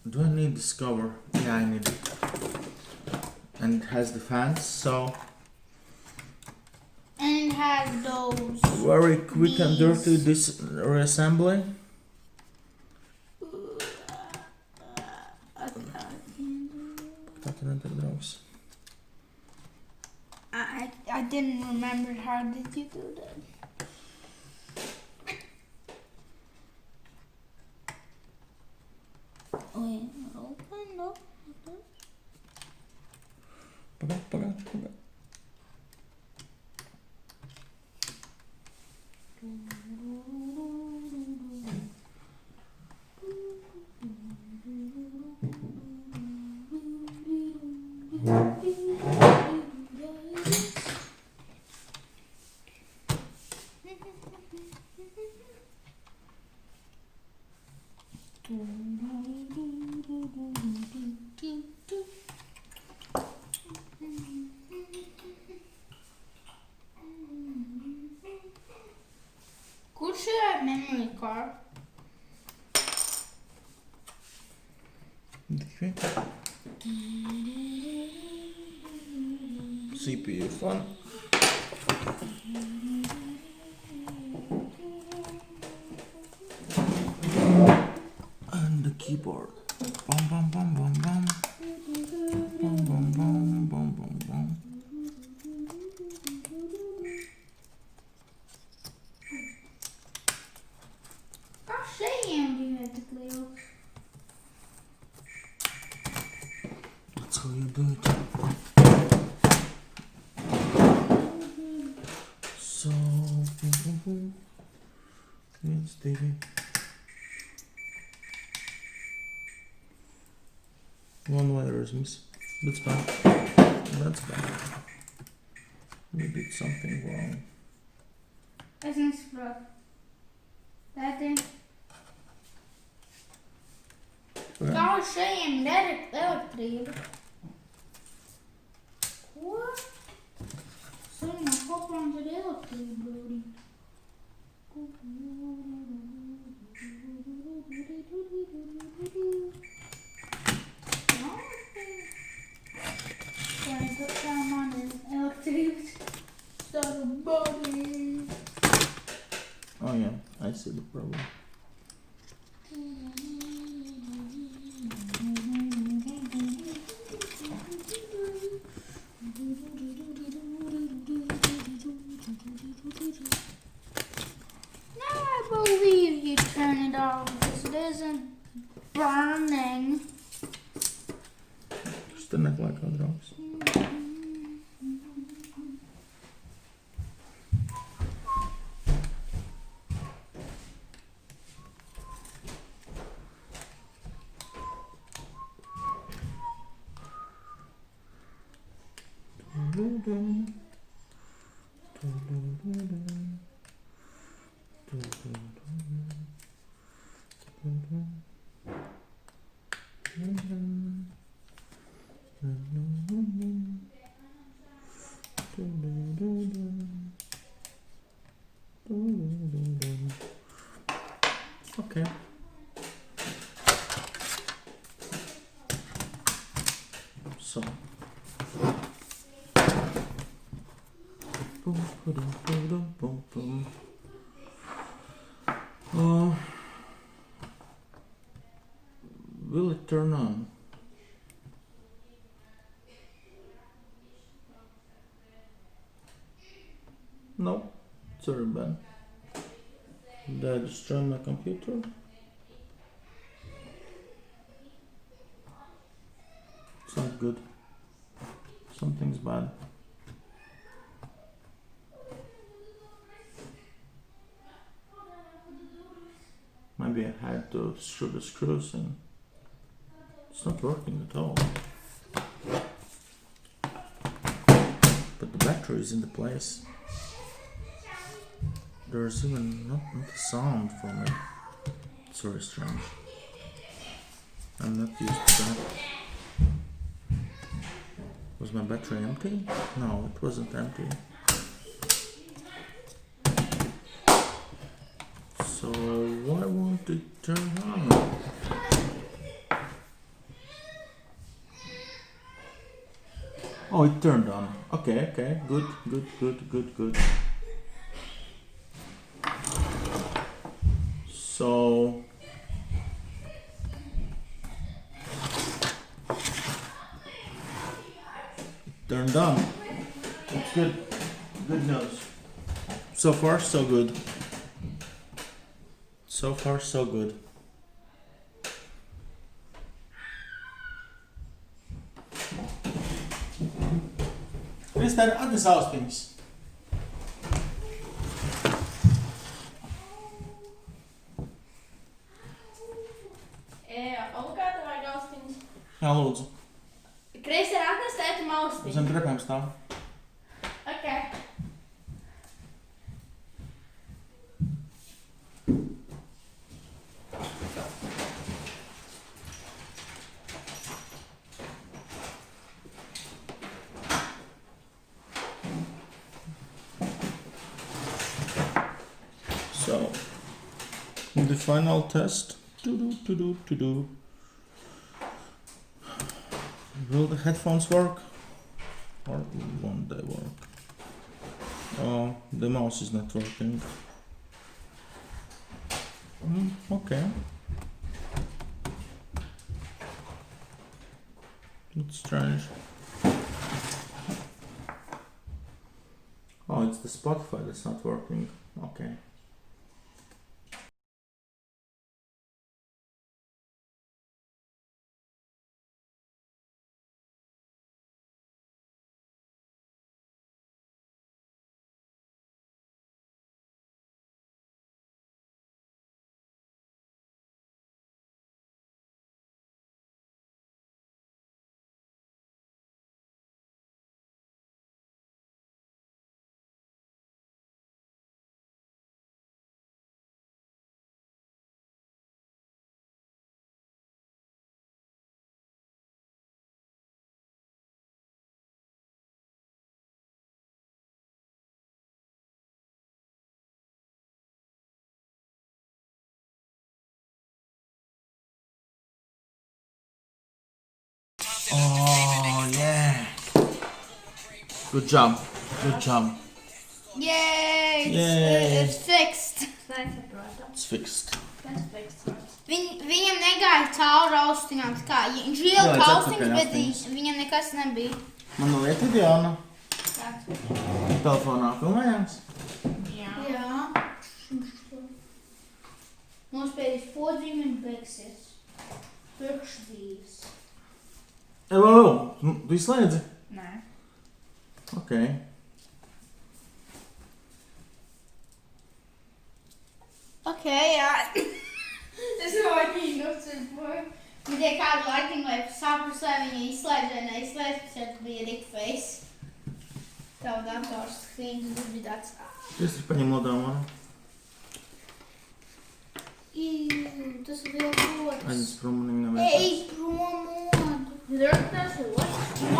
Do I need this cover? Yeah, I need it. And it has the fans, so And it has those. very quick and dirty this reassembly. I didn't remember how did you do that. Wait, open up. Kurš ir memory card? CPU fun. And the keyboard. Bum bum bum bum bum. Bum bum bum bum bum bum. Kā šajiem bija tik liels? That's how you do it. So, boom, boom, boom. Yes, David. One wire is missing. That's bad. That's bad. We did something wrong. Isn't it? That thing. Kā šajiem derek elektrību? Ko? Sarunā kopām ar elektrību, brūdī. Kā man ir elektrības staru body. Oh yeah, I see the problem. I believe you turn it off because it isn't burning. Just the neck like our drops. Okay. So. Will it turn on? No, it's very bad. Did I destroy my computer? It's not good. Something's bad. Maybe I had to screw the screws in. It's not working at all. But the battery is in the place. There's even not a sound from it. It's very strange. I'm not used to that. Was my battery empty? No, it wasn't empty. So why won't it turn on? Oh, it turned on. Okay, good. So it turned on. It's good. Good news. So far, so good. So far, so good. Krister, atnesaustiņas. Obligāti vajag austiņas. Jā, lūdzu. Krister, atnes tētim austiņas. Zem trepēm stāv. Ok. So, the final test. Will the headphones work? Or won't they work? Oh, the mouse is not working. Okay. It's strange. Oh, it's the Spotify that's not working. Okay. Oh yeah. Good job. Good job. Yay! Yay. It's fixed. It's fixed. Viņam negāja cauri austiņām, kā viņš ielika Jā, austiņas, bet austiņas. viņam nekas nebija. Man liek video, Anna. Telefonā filmējās. Jā. Nospēdīs podziņu un beigsies. Pirkšdīs. Tu izslēdzi? Nē. Ok. Ok, jā. Es laikīgi nocirpoju. Viņa tiek kādu laikīgi, lai saprast, vai viņa izslēdz vai neizslēdz, kas jau bija rikfejs. Tavu dators skrīns, tas bija tāds. Es paņem lodām, Anna. Tas ir liels rotas. Aiznes prom un viņa nevajag. Ej, prom modu. Tas ir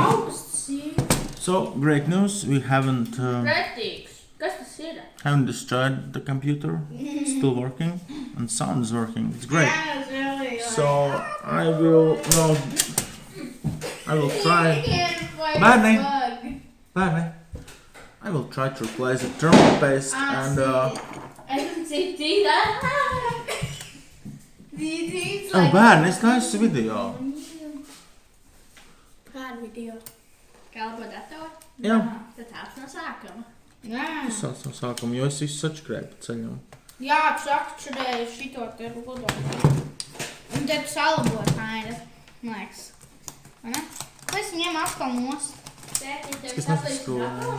augsts ir. So, great news. We haven't Pretīgs. Kas tas ir? haven't destroyed the computer. It's still working and sound is working. It's great. That was really So I will try. Barney. Barney, I will try to replace the thermal paste and I can see that. oh Barney, it's nice video. Kādu video? Kalpo datoru? Jā. Tad tāds no sākuma. Tas sāc no sākuma, jo es visu sačkrēju pa ceļam. Jā, tu sakčurēji šito te rudu. Un te tu salabot kaida, man liekas. Vai ne? Ko es ņem atkal nost? Es nesaskroju.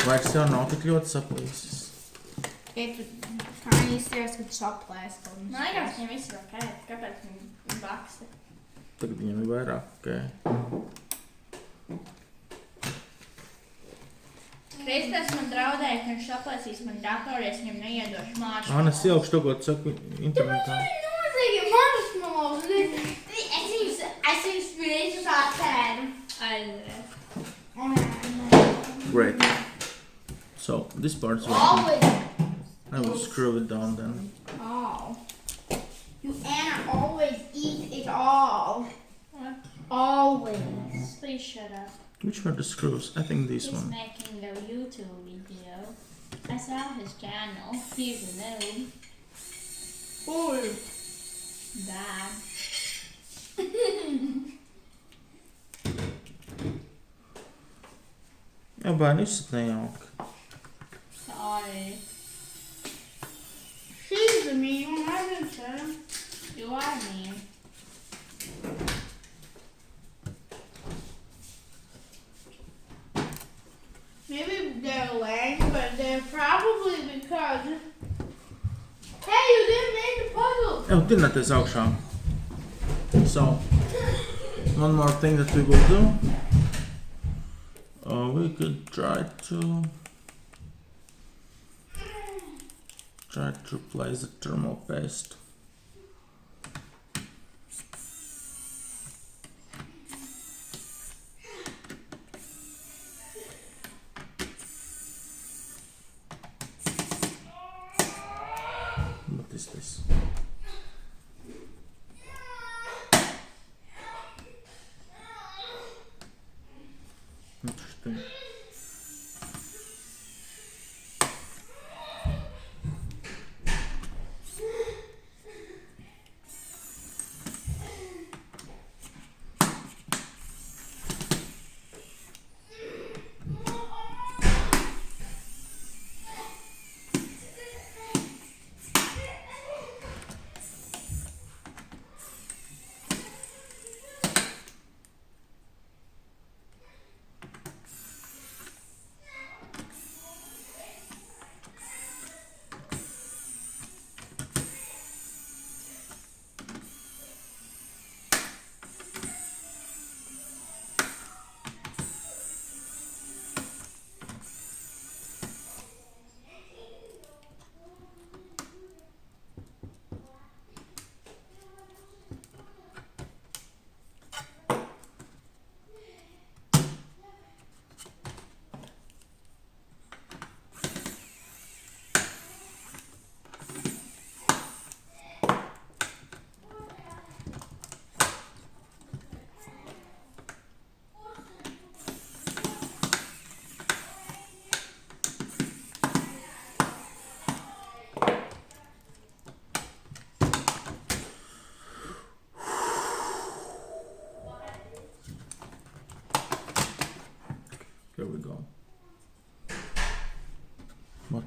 Vairs jau nav tik ļoti saplīsis. Ja tu kā īsties, ka tu saplēs kaut mums. Man liekas, viņam viss ir ok. Kāpēc viņi baksta? Tagad viņam ir vairāk, ok. Kristers man draudēja, ka viņš saplēsīs man datoru, es viņam neiedošu maršmalu. Āna, es ielikšu to, ko tu saki internetā. Nozīga maršmalu. Es viņus spēļus atēru. Aiziet. Great. So, this part's working. Always. I will screw it down then. Oh. You Anna always eat it all. What? Always. Please shut up. Which were the screws? I think this He's one. making a YouTube video. I saw his channel. He's a noob. Oh. Bad. Jā, bērni, izsit nejauki. Sorry. She's a mean one, I didn't say. You are mean. Maybe they're lame, but they're probably because. Hey, you didn't make the puzzle. Jau tirnēties augšā. So, one more thing that we will do. We could try to replace the thermal paste. What is this? Interesting.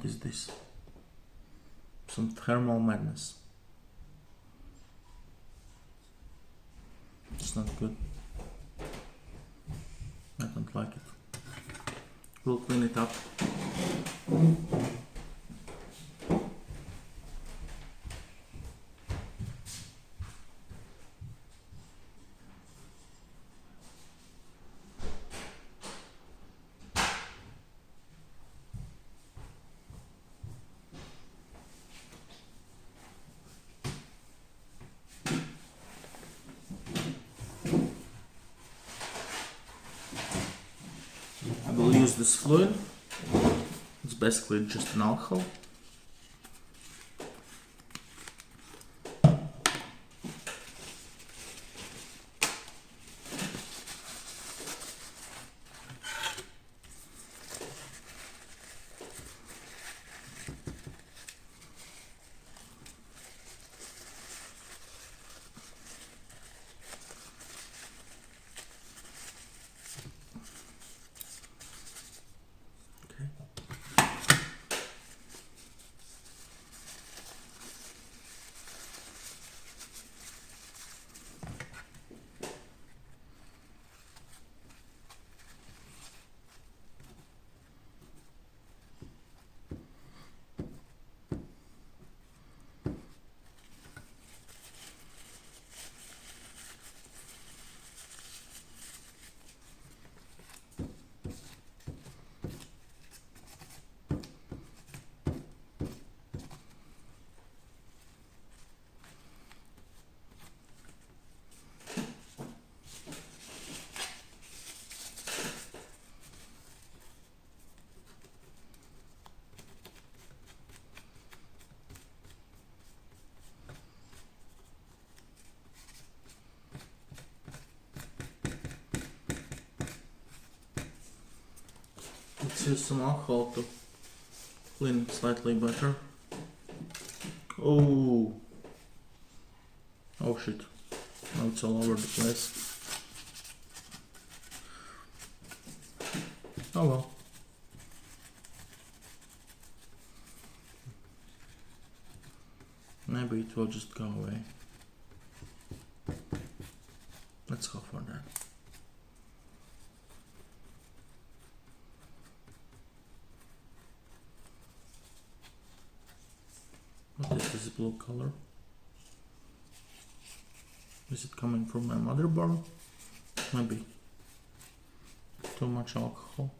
What is this? Some thermal madness. It's not good. I don't like it. We'll clean it up. I will use this fluid. It's basically just an alcohol. Let's use some alcohol to clean it slightly better. Oh shit, now it's all over the place. Oh well. Maybe it will just go away. Let's go for that. What is this blue color? Is it coming from my motherboard? Maybe. Too much alcohol.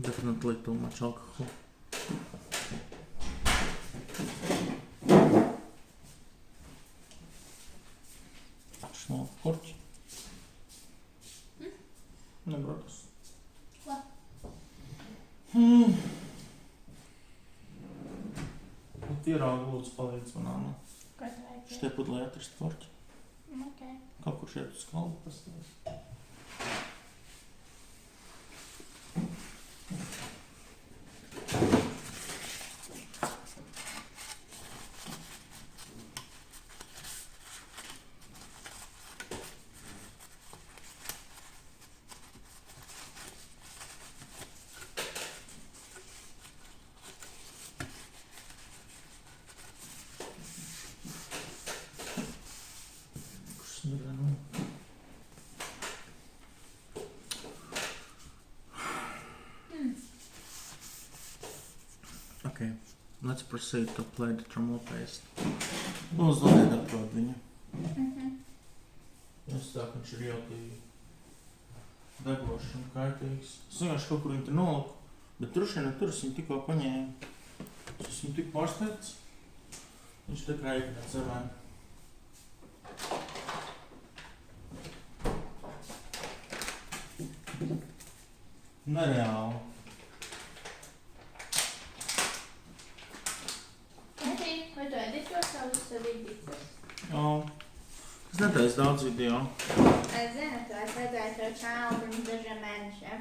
Definitely too much alcohol. Снова в корте. На градус. What? Вот ieraugi lūdzu palīdz manām. Ko tu vajag? Šitie pudlē atrast korķi. Ok. Kaut kur šeit uz kalnu pastāvēs. Okay, let's proceed to apply the thermal paste. Lūdzu, dodiet atrod viņu. Es tā, ka viņš ir jautīgi degošs un kaitīgs. Es vienkārši kaut kur viņu te noliku, bet droši vien tur es viņu tikko paņēmu. Es esmu tik pārsteigts. Viņš te kā iekļāt zemē. Nereāli. Vai tu edito savus vidītas? Jā. Es netaisu daudz video. Es zinu, tu esi redzējis to čālu pirms dažiem mēnešiem.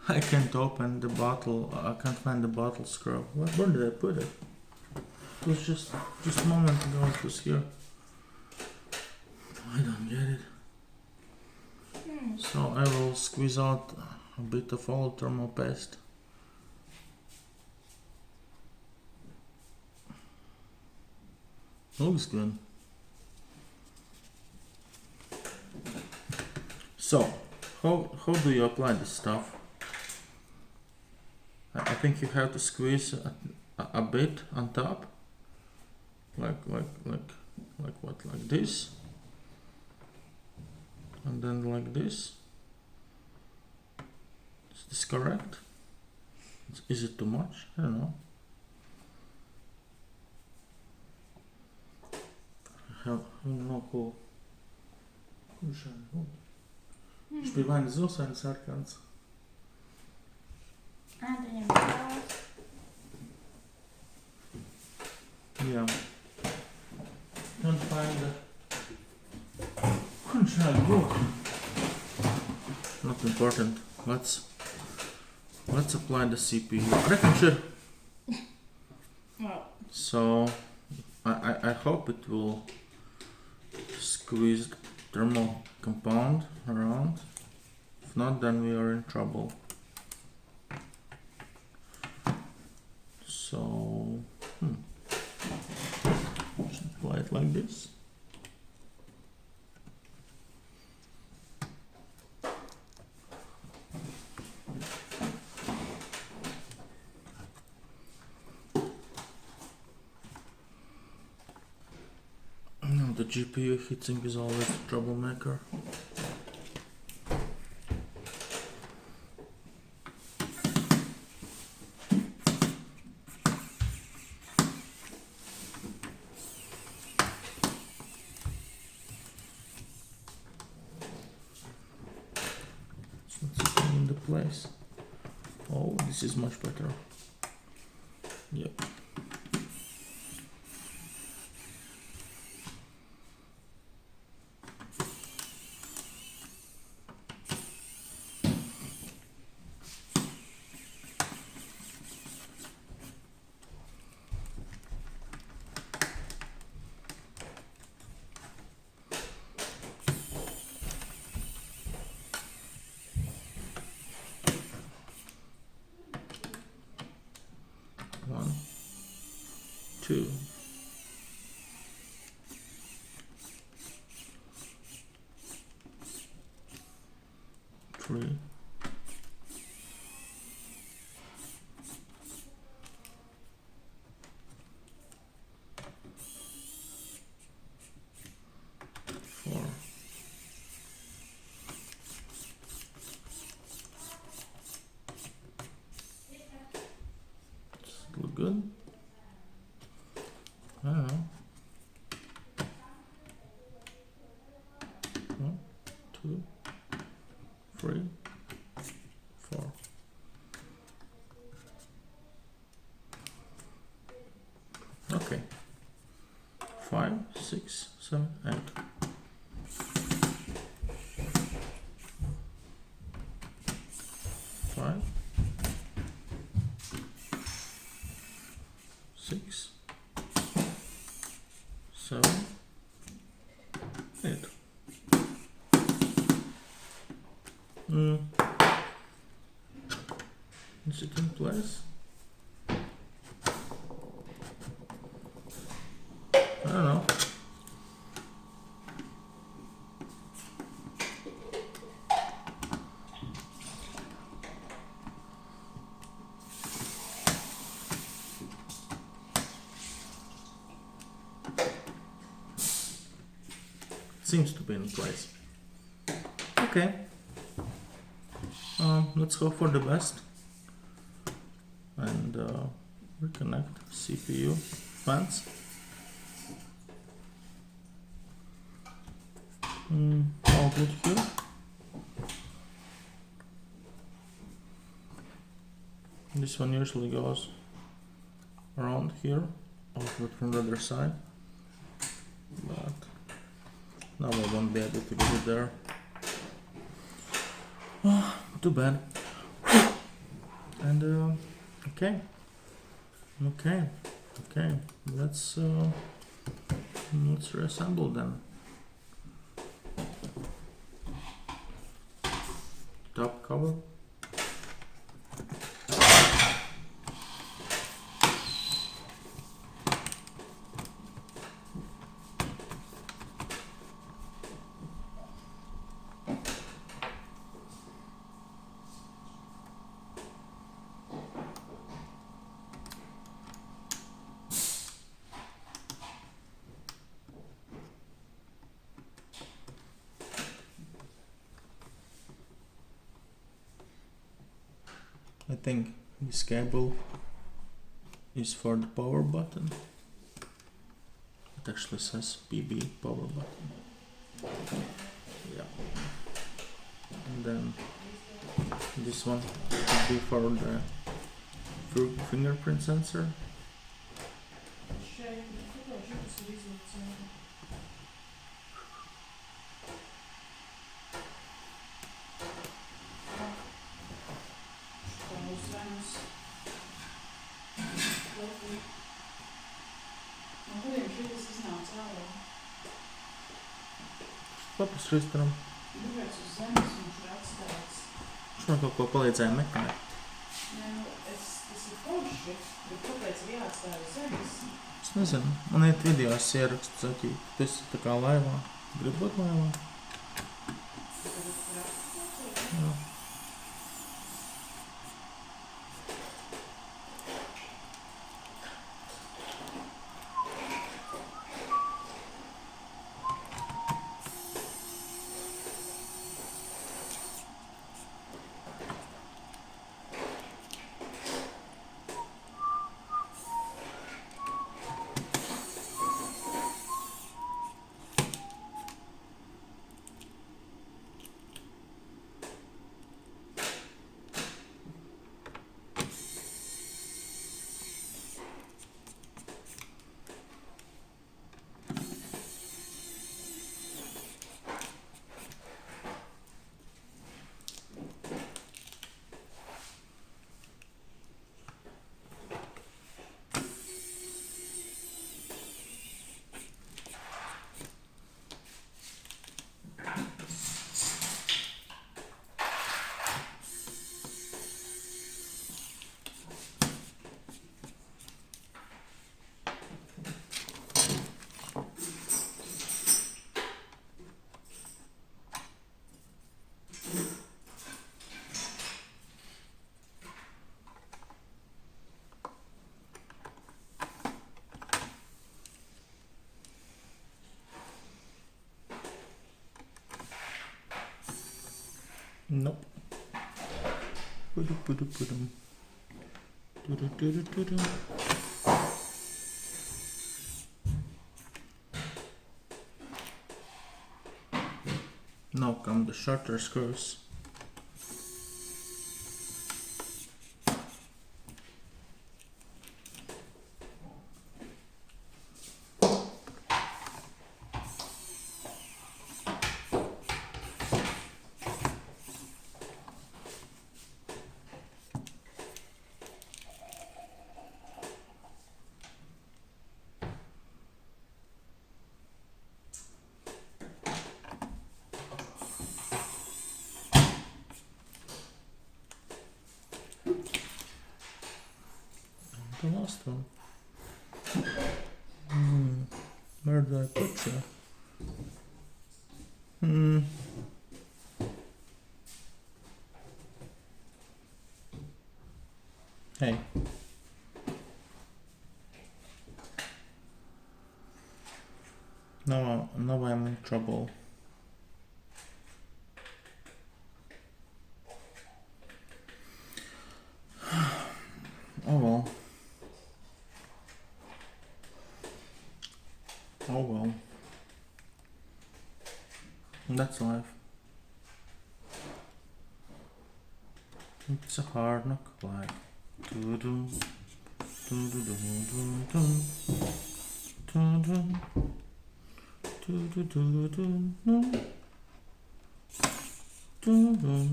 I can't open the bottle. I can't find the bottle screw. Where did I put it? It was just a moment ago. It was here. I don't get it. So I will squeeze out a bit of old thermal paste. Looks good. So, how do you apply this stuff? I think you have to squeeze a bit on top, like what, like this, and then like this. Is this correct? Is it too much? I don't know. I have no clue. Śpiewanie z usa sarkans. Yeah. Can't find it. Not important. Let's apply the CPU. So I hope it will squeeze the thermal compound around. If not, then we are in trouble. So just apply it like this. Now the GPU heatsink is always a troublemaker. Place. Oh, this is much better. Yep. One, two, three, four, look good. I don't know. 1, 2, 3, 4. Okay. 5, 6, 7, 8. Five, 6, 7, 8. Is it in place? I don't know. Seems to be in place. Okay. Let's hope for the best and reconnect CPU fans. All good here. This one usually goes around here, also from the other side, but now I won't be able to get it there. Oh, too bad. And okay, let's reassemble then. Top cover. I think this cable is for the power button. It actually says PB power button. Yeah. And then this one would be for the fingerprint sensor. Paprasti izdarām. Viņš man kaut ko palīdzēja meklēt. Es nezinu, man iet videos ieraksts atīt. Tas ir tā kā laivā. Gribu būt laivā? Jā. Nope. Now come the shorter screws. The last one. Where do I put you? Hey. Now I'm in trouble. Oh well. Oh well. That's life. It's a hard knock life. Doo-doo. Doo-doo-doo-doo-doo. Doo-doo. Doo-doo-doo-doo-doo. Doo-doo.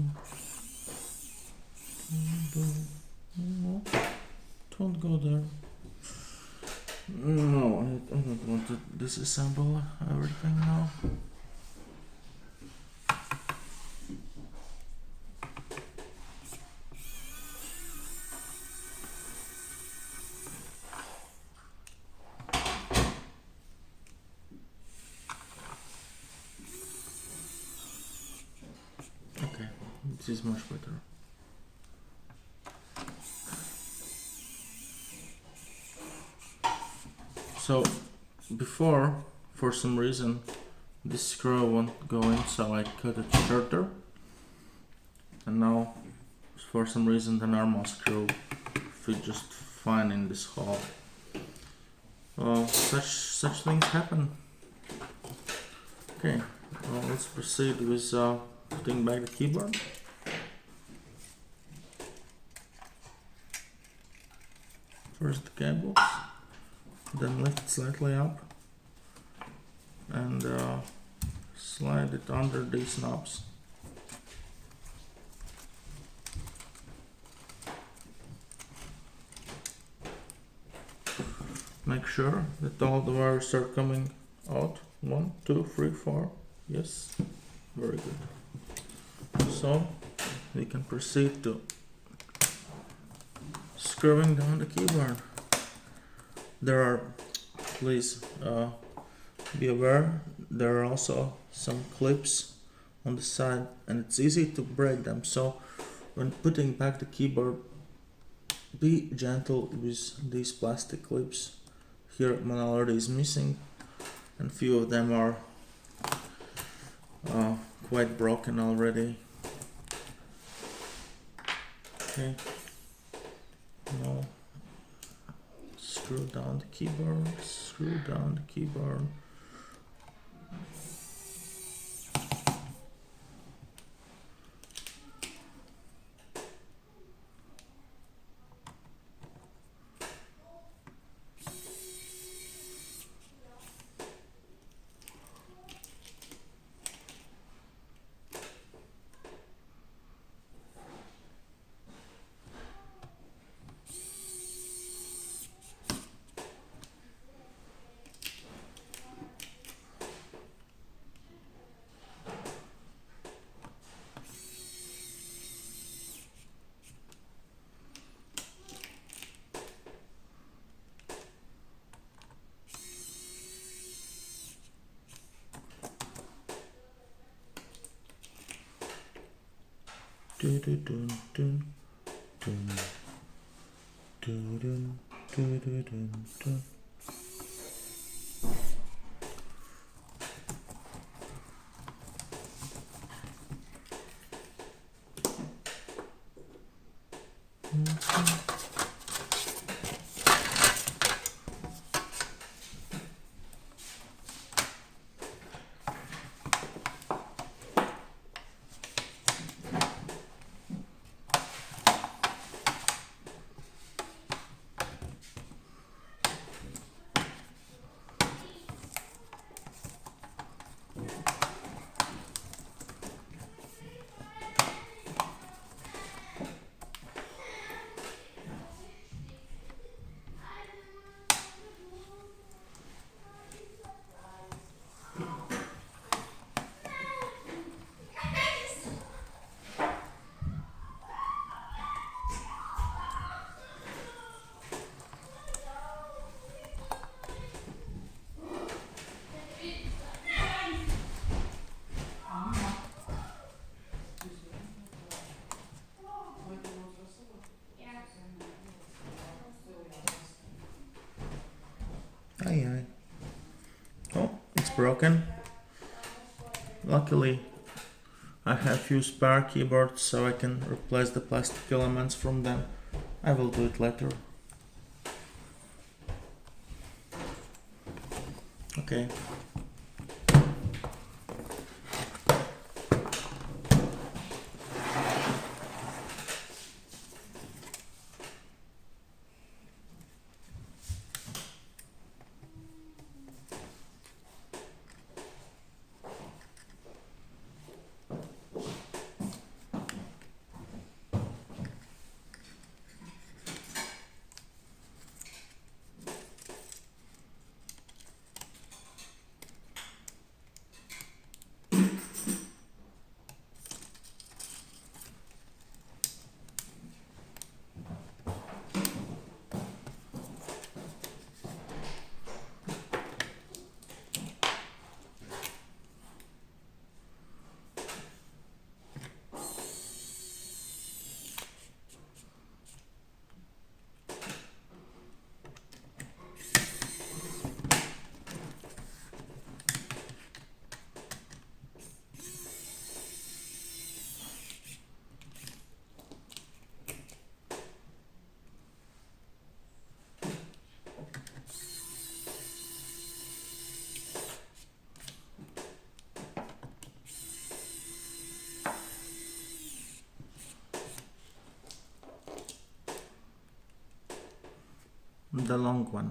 Doo-doo. No, don't go there. No, I don't want to disassemble everything now. Okay, this is much better. So, before, for some reason, this screw won't go in, so I cut it shorter. And now, for some reason, the normal screw fit just fine in this hole. Well, such things happen. Okay, well, let's proceed with putting back the keyboard. First the cables, then lift it slightly up and slide it under these knobs. Make sure that all the wires are coming out. 1, 2, 3, 4. Yes, very good. So we can proceed to screwing down the keyboard. There are, please be aware, there are also some clips on the side and it's easy to break them. So when putting back the keyboard, be gentle with these plastic clips. Here one already is missing and few of them are quite broken already. Okay, now screw down the keyboard, screw down the keyboard. Dun dun dun dun dun dun dun dun dun dun dun. Aye, aye. Oh, it's broken. Luckily, I have few spare keyboards so I can replace the plastic elements from them. I will do it later. Okay. The long one.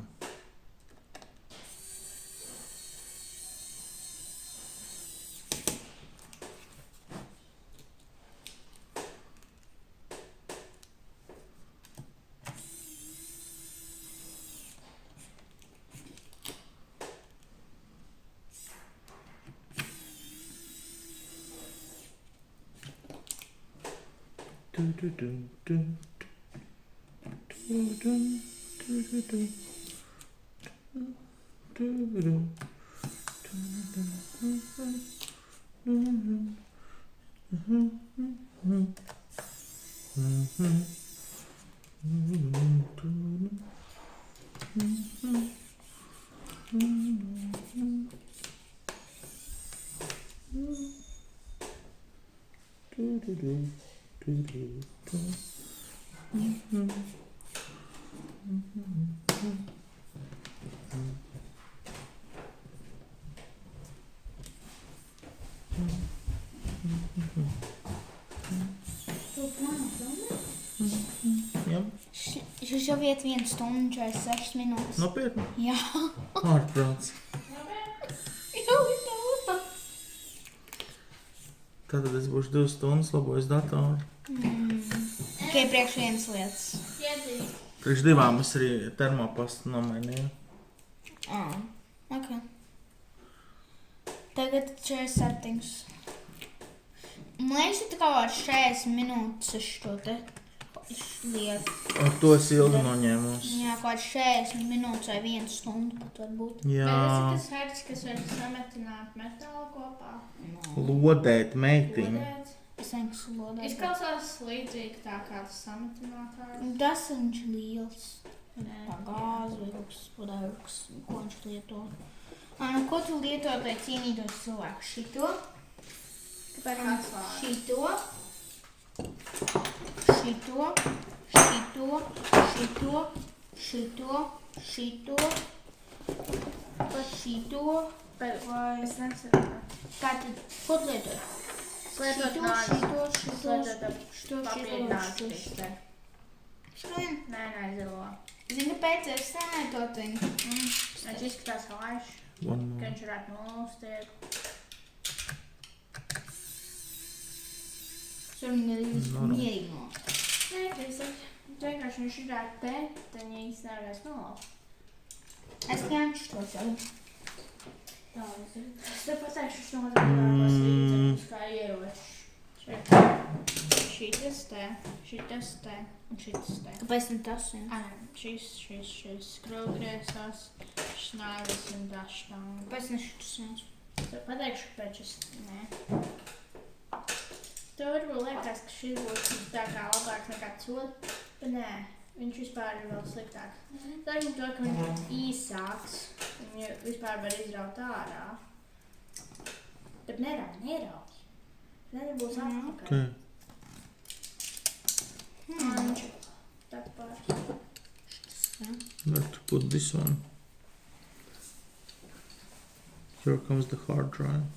Jā. Šis jau iet 1 stundu 46 minūtes. Nopietni? Jā. Ārprāts. Jau ir daudz. Tātad es būšu 2 stundas labojis datoru. Tikai priekš 1 lietas. Priekš 2 es arī termopastu nomainīju. Ok. Tagad 47. Man liekas, ka tā kā 40 minūtes es šo te lietu. Ar to es ilgi noņēmos. Jā, kaut 40 minūtes vai 1 stundu pat varbūt. Jā. Bet tas ir tas, kas var sametināt metālu kopā. Lodēt meitiņu. Lodēt. Es vienkārši lodēju. Izklausās līdzīgi tā kā tas sametinātājs. Tas viņš liels. Nē. Tā gāze vai kaut kas, whatever, ko viņš lieto. Nu, ko tu lieto, lai cienītos cilvēku? Šito? Kāpēc kāds vārds? Šito? Šito? Šito? Šito? Šito? Šito? Šito? Vai... Es nesaprotu. Kā tad? Ko tu lieto? Lietot papīra nāzi. Šitiem? Nē, zilo. Zini, kāpēc es nelietotu viņu? Viņš izskatās laišs, ka viņš varētu nolūstiet. Šo viņu arī mierīgi no. Nē, vienkārši viņš varētu te, tad viņi īsti nevarēs nolūst. Es ņemšu to savu. Es te pateikšu, šis nozīmēs līdzekļus kā ieročs. Šitas te un šitas te. Kāpēc ne tas? Šis skrūvgriezās, šis nāvis un dažtām. Kāpēc ne šitas viens? Es te pateikšu, kāpēc šis nē. Tev varbūt liekas, ka šis būs tā kā labāks nekā cot, bet nē. Viņš vispār ir vēl sliktāk. Teiksim to, ka viņš ir īsāks. Viņu vispār var izraut ārā. Bet nerauj. Tad būs atpakaļ. Okay. Viņš tak pārs. Where to put this one? Here comes the hard drive.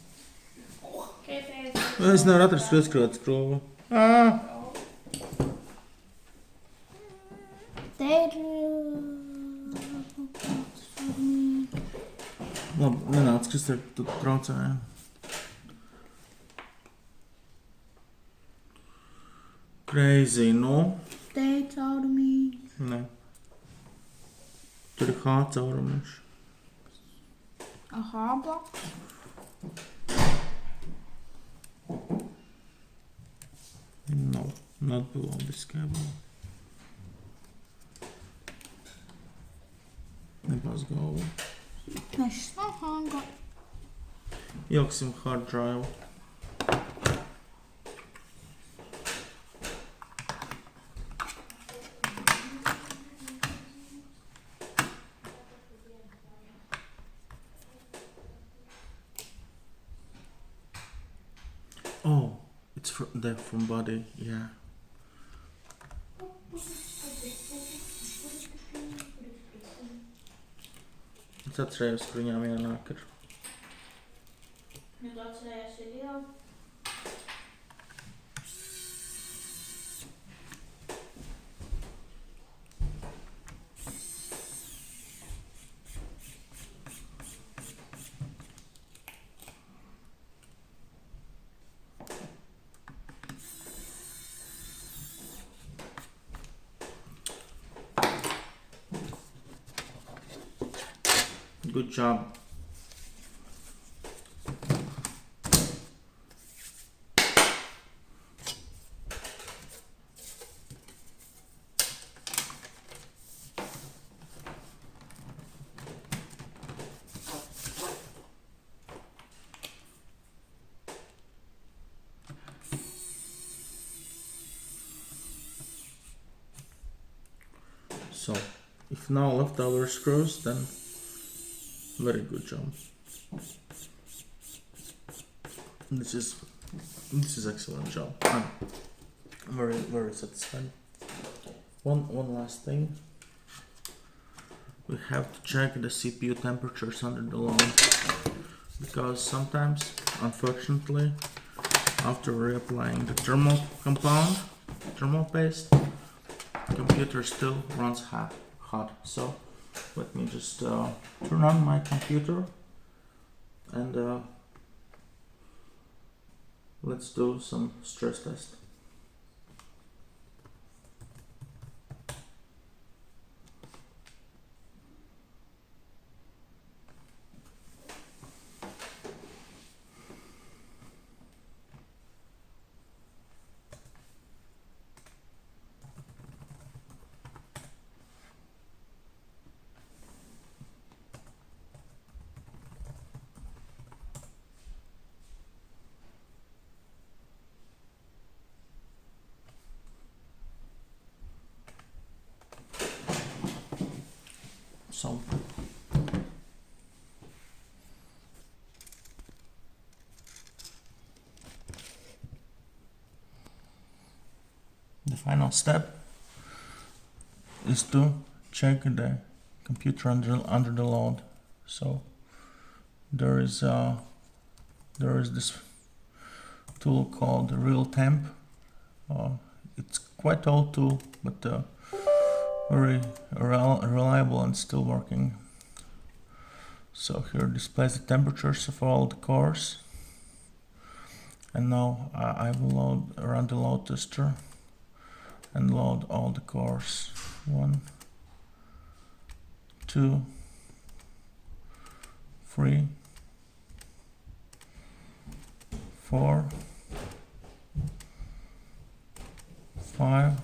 Es nevaru atrast ieskrāt skrovu. Te ir... Labi, nenāc, kas te tu traucēja. Crazy, nu? Te ir caurumīgi. Nē. Tur ir H caurumiņš. Aha, blakus. No, not below this cable. Nebās galvu. Mēs nav hanga. Ieliksim hard drive. Oh, it's there from body, yeah. Es atcerējos, ka viņām jānāk ar. Nu, tu atcerējies video? Good job. So, if no leftover screws, then very good job. This is excellent job. I'm very satisfied. One last thing. We have to check the CPU temperatures under the load, because sometimes, unfortunately, after reapplying the thermal paste, the computer still runs hot. So let me just turn on my computer and let's do some stress test. So the final step is to check the computer under the load. So there is this tool called RealTemp. It's quite old tool, but very reliable and still working. So here displays the temperatures of all the cores, and now I will run the load tester and load all the cores. 1, 2, 3, 4, 5,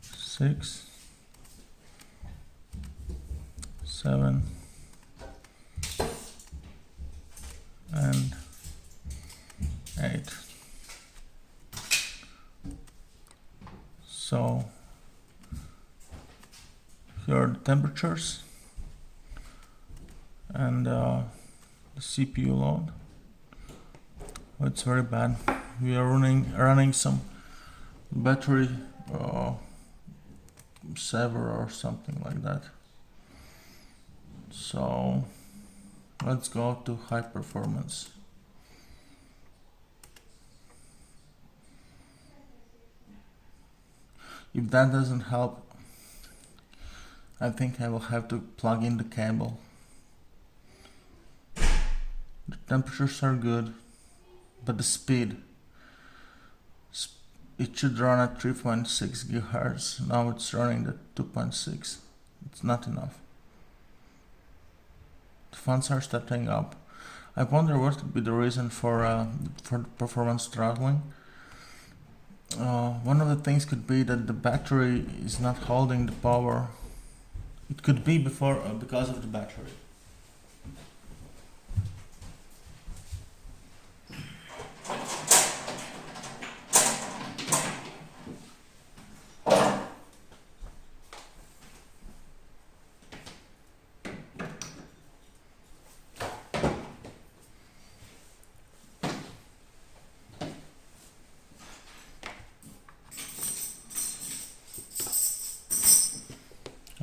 6, 7, and 8. So here are the temperatures and the CPU load. It's very bad. We are running some battery saver or something like that. So let's go to high performance. If that doesn't help, I think I will have to plug in the cable. The temperatures are good, but the speed, it should run at 3.6 GHz. Now it's running at 2.6. It's not enough. The fans are starting up. I wonder what could be the reason for performance throttling. One of the things could be that the battery is not holding the power. It could be because of the battery.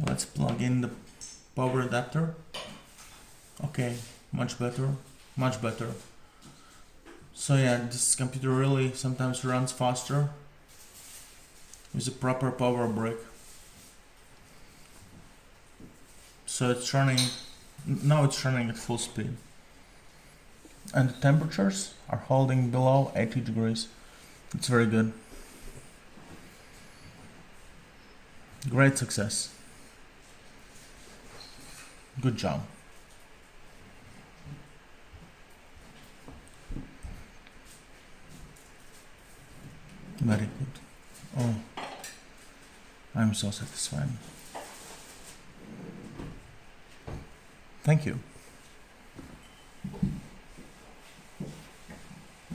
Let's plug in the power adapter. Okay, much better. So yeah, this computer really sometimes runs faster with a proper power brick. So it's running, now it's running at full speed. And the temperatures are holding below 80 degrees. It's very good. Great success. Good job. Very good. Oh, I'm so satisfied. Thank you.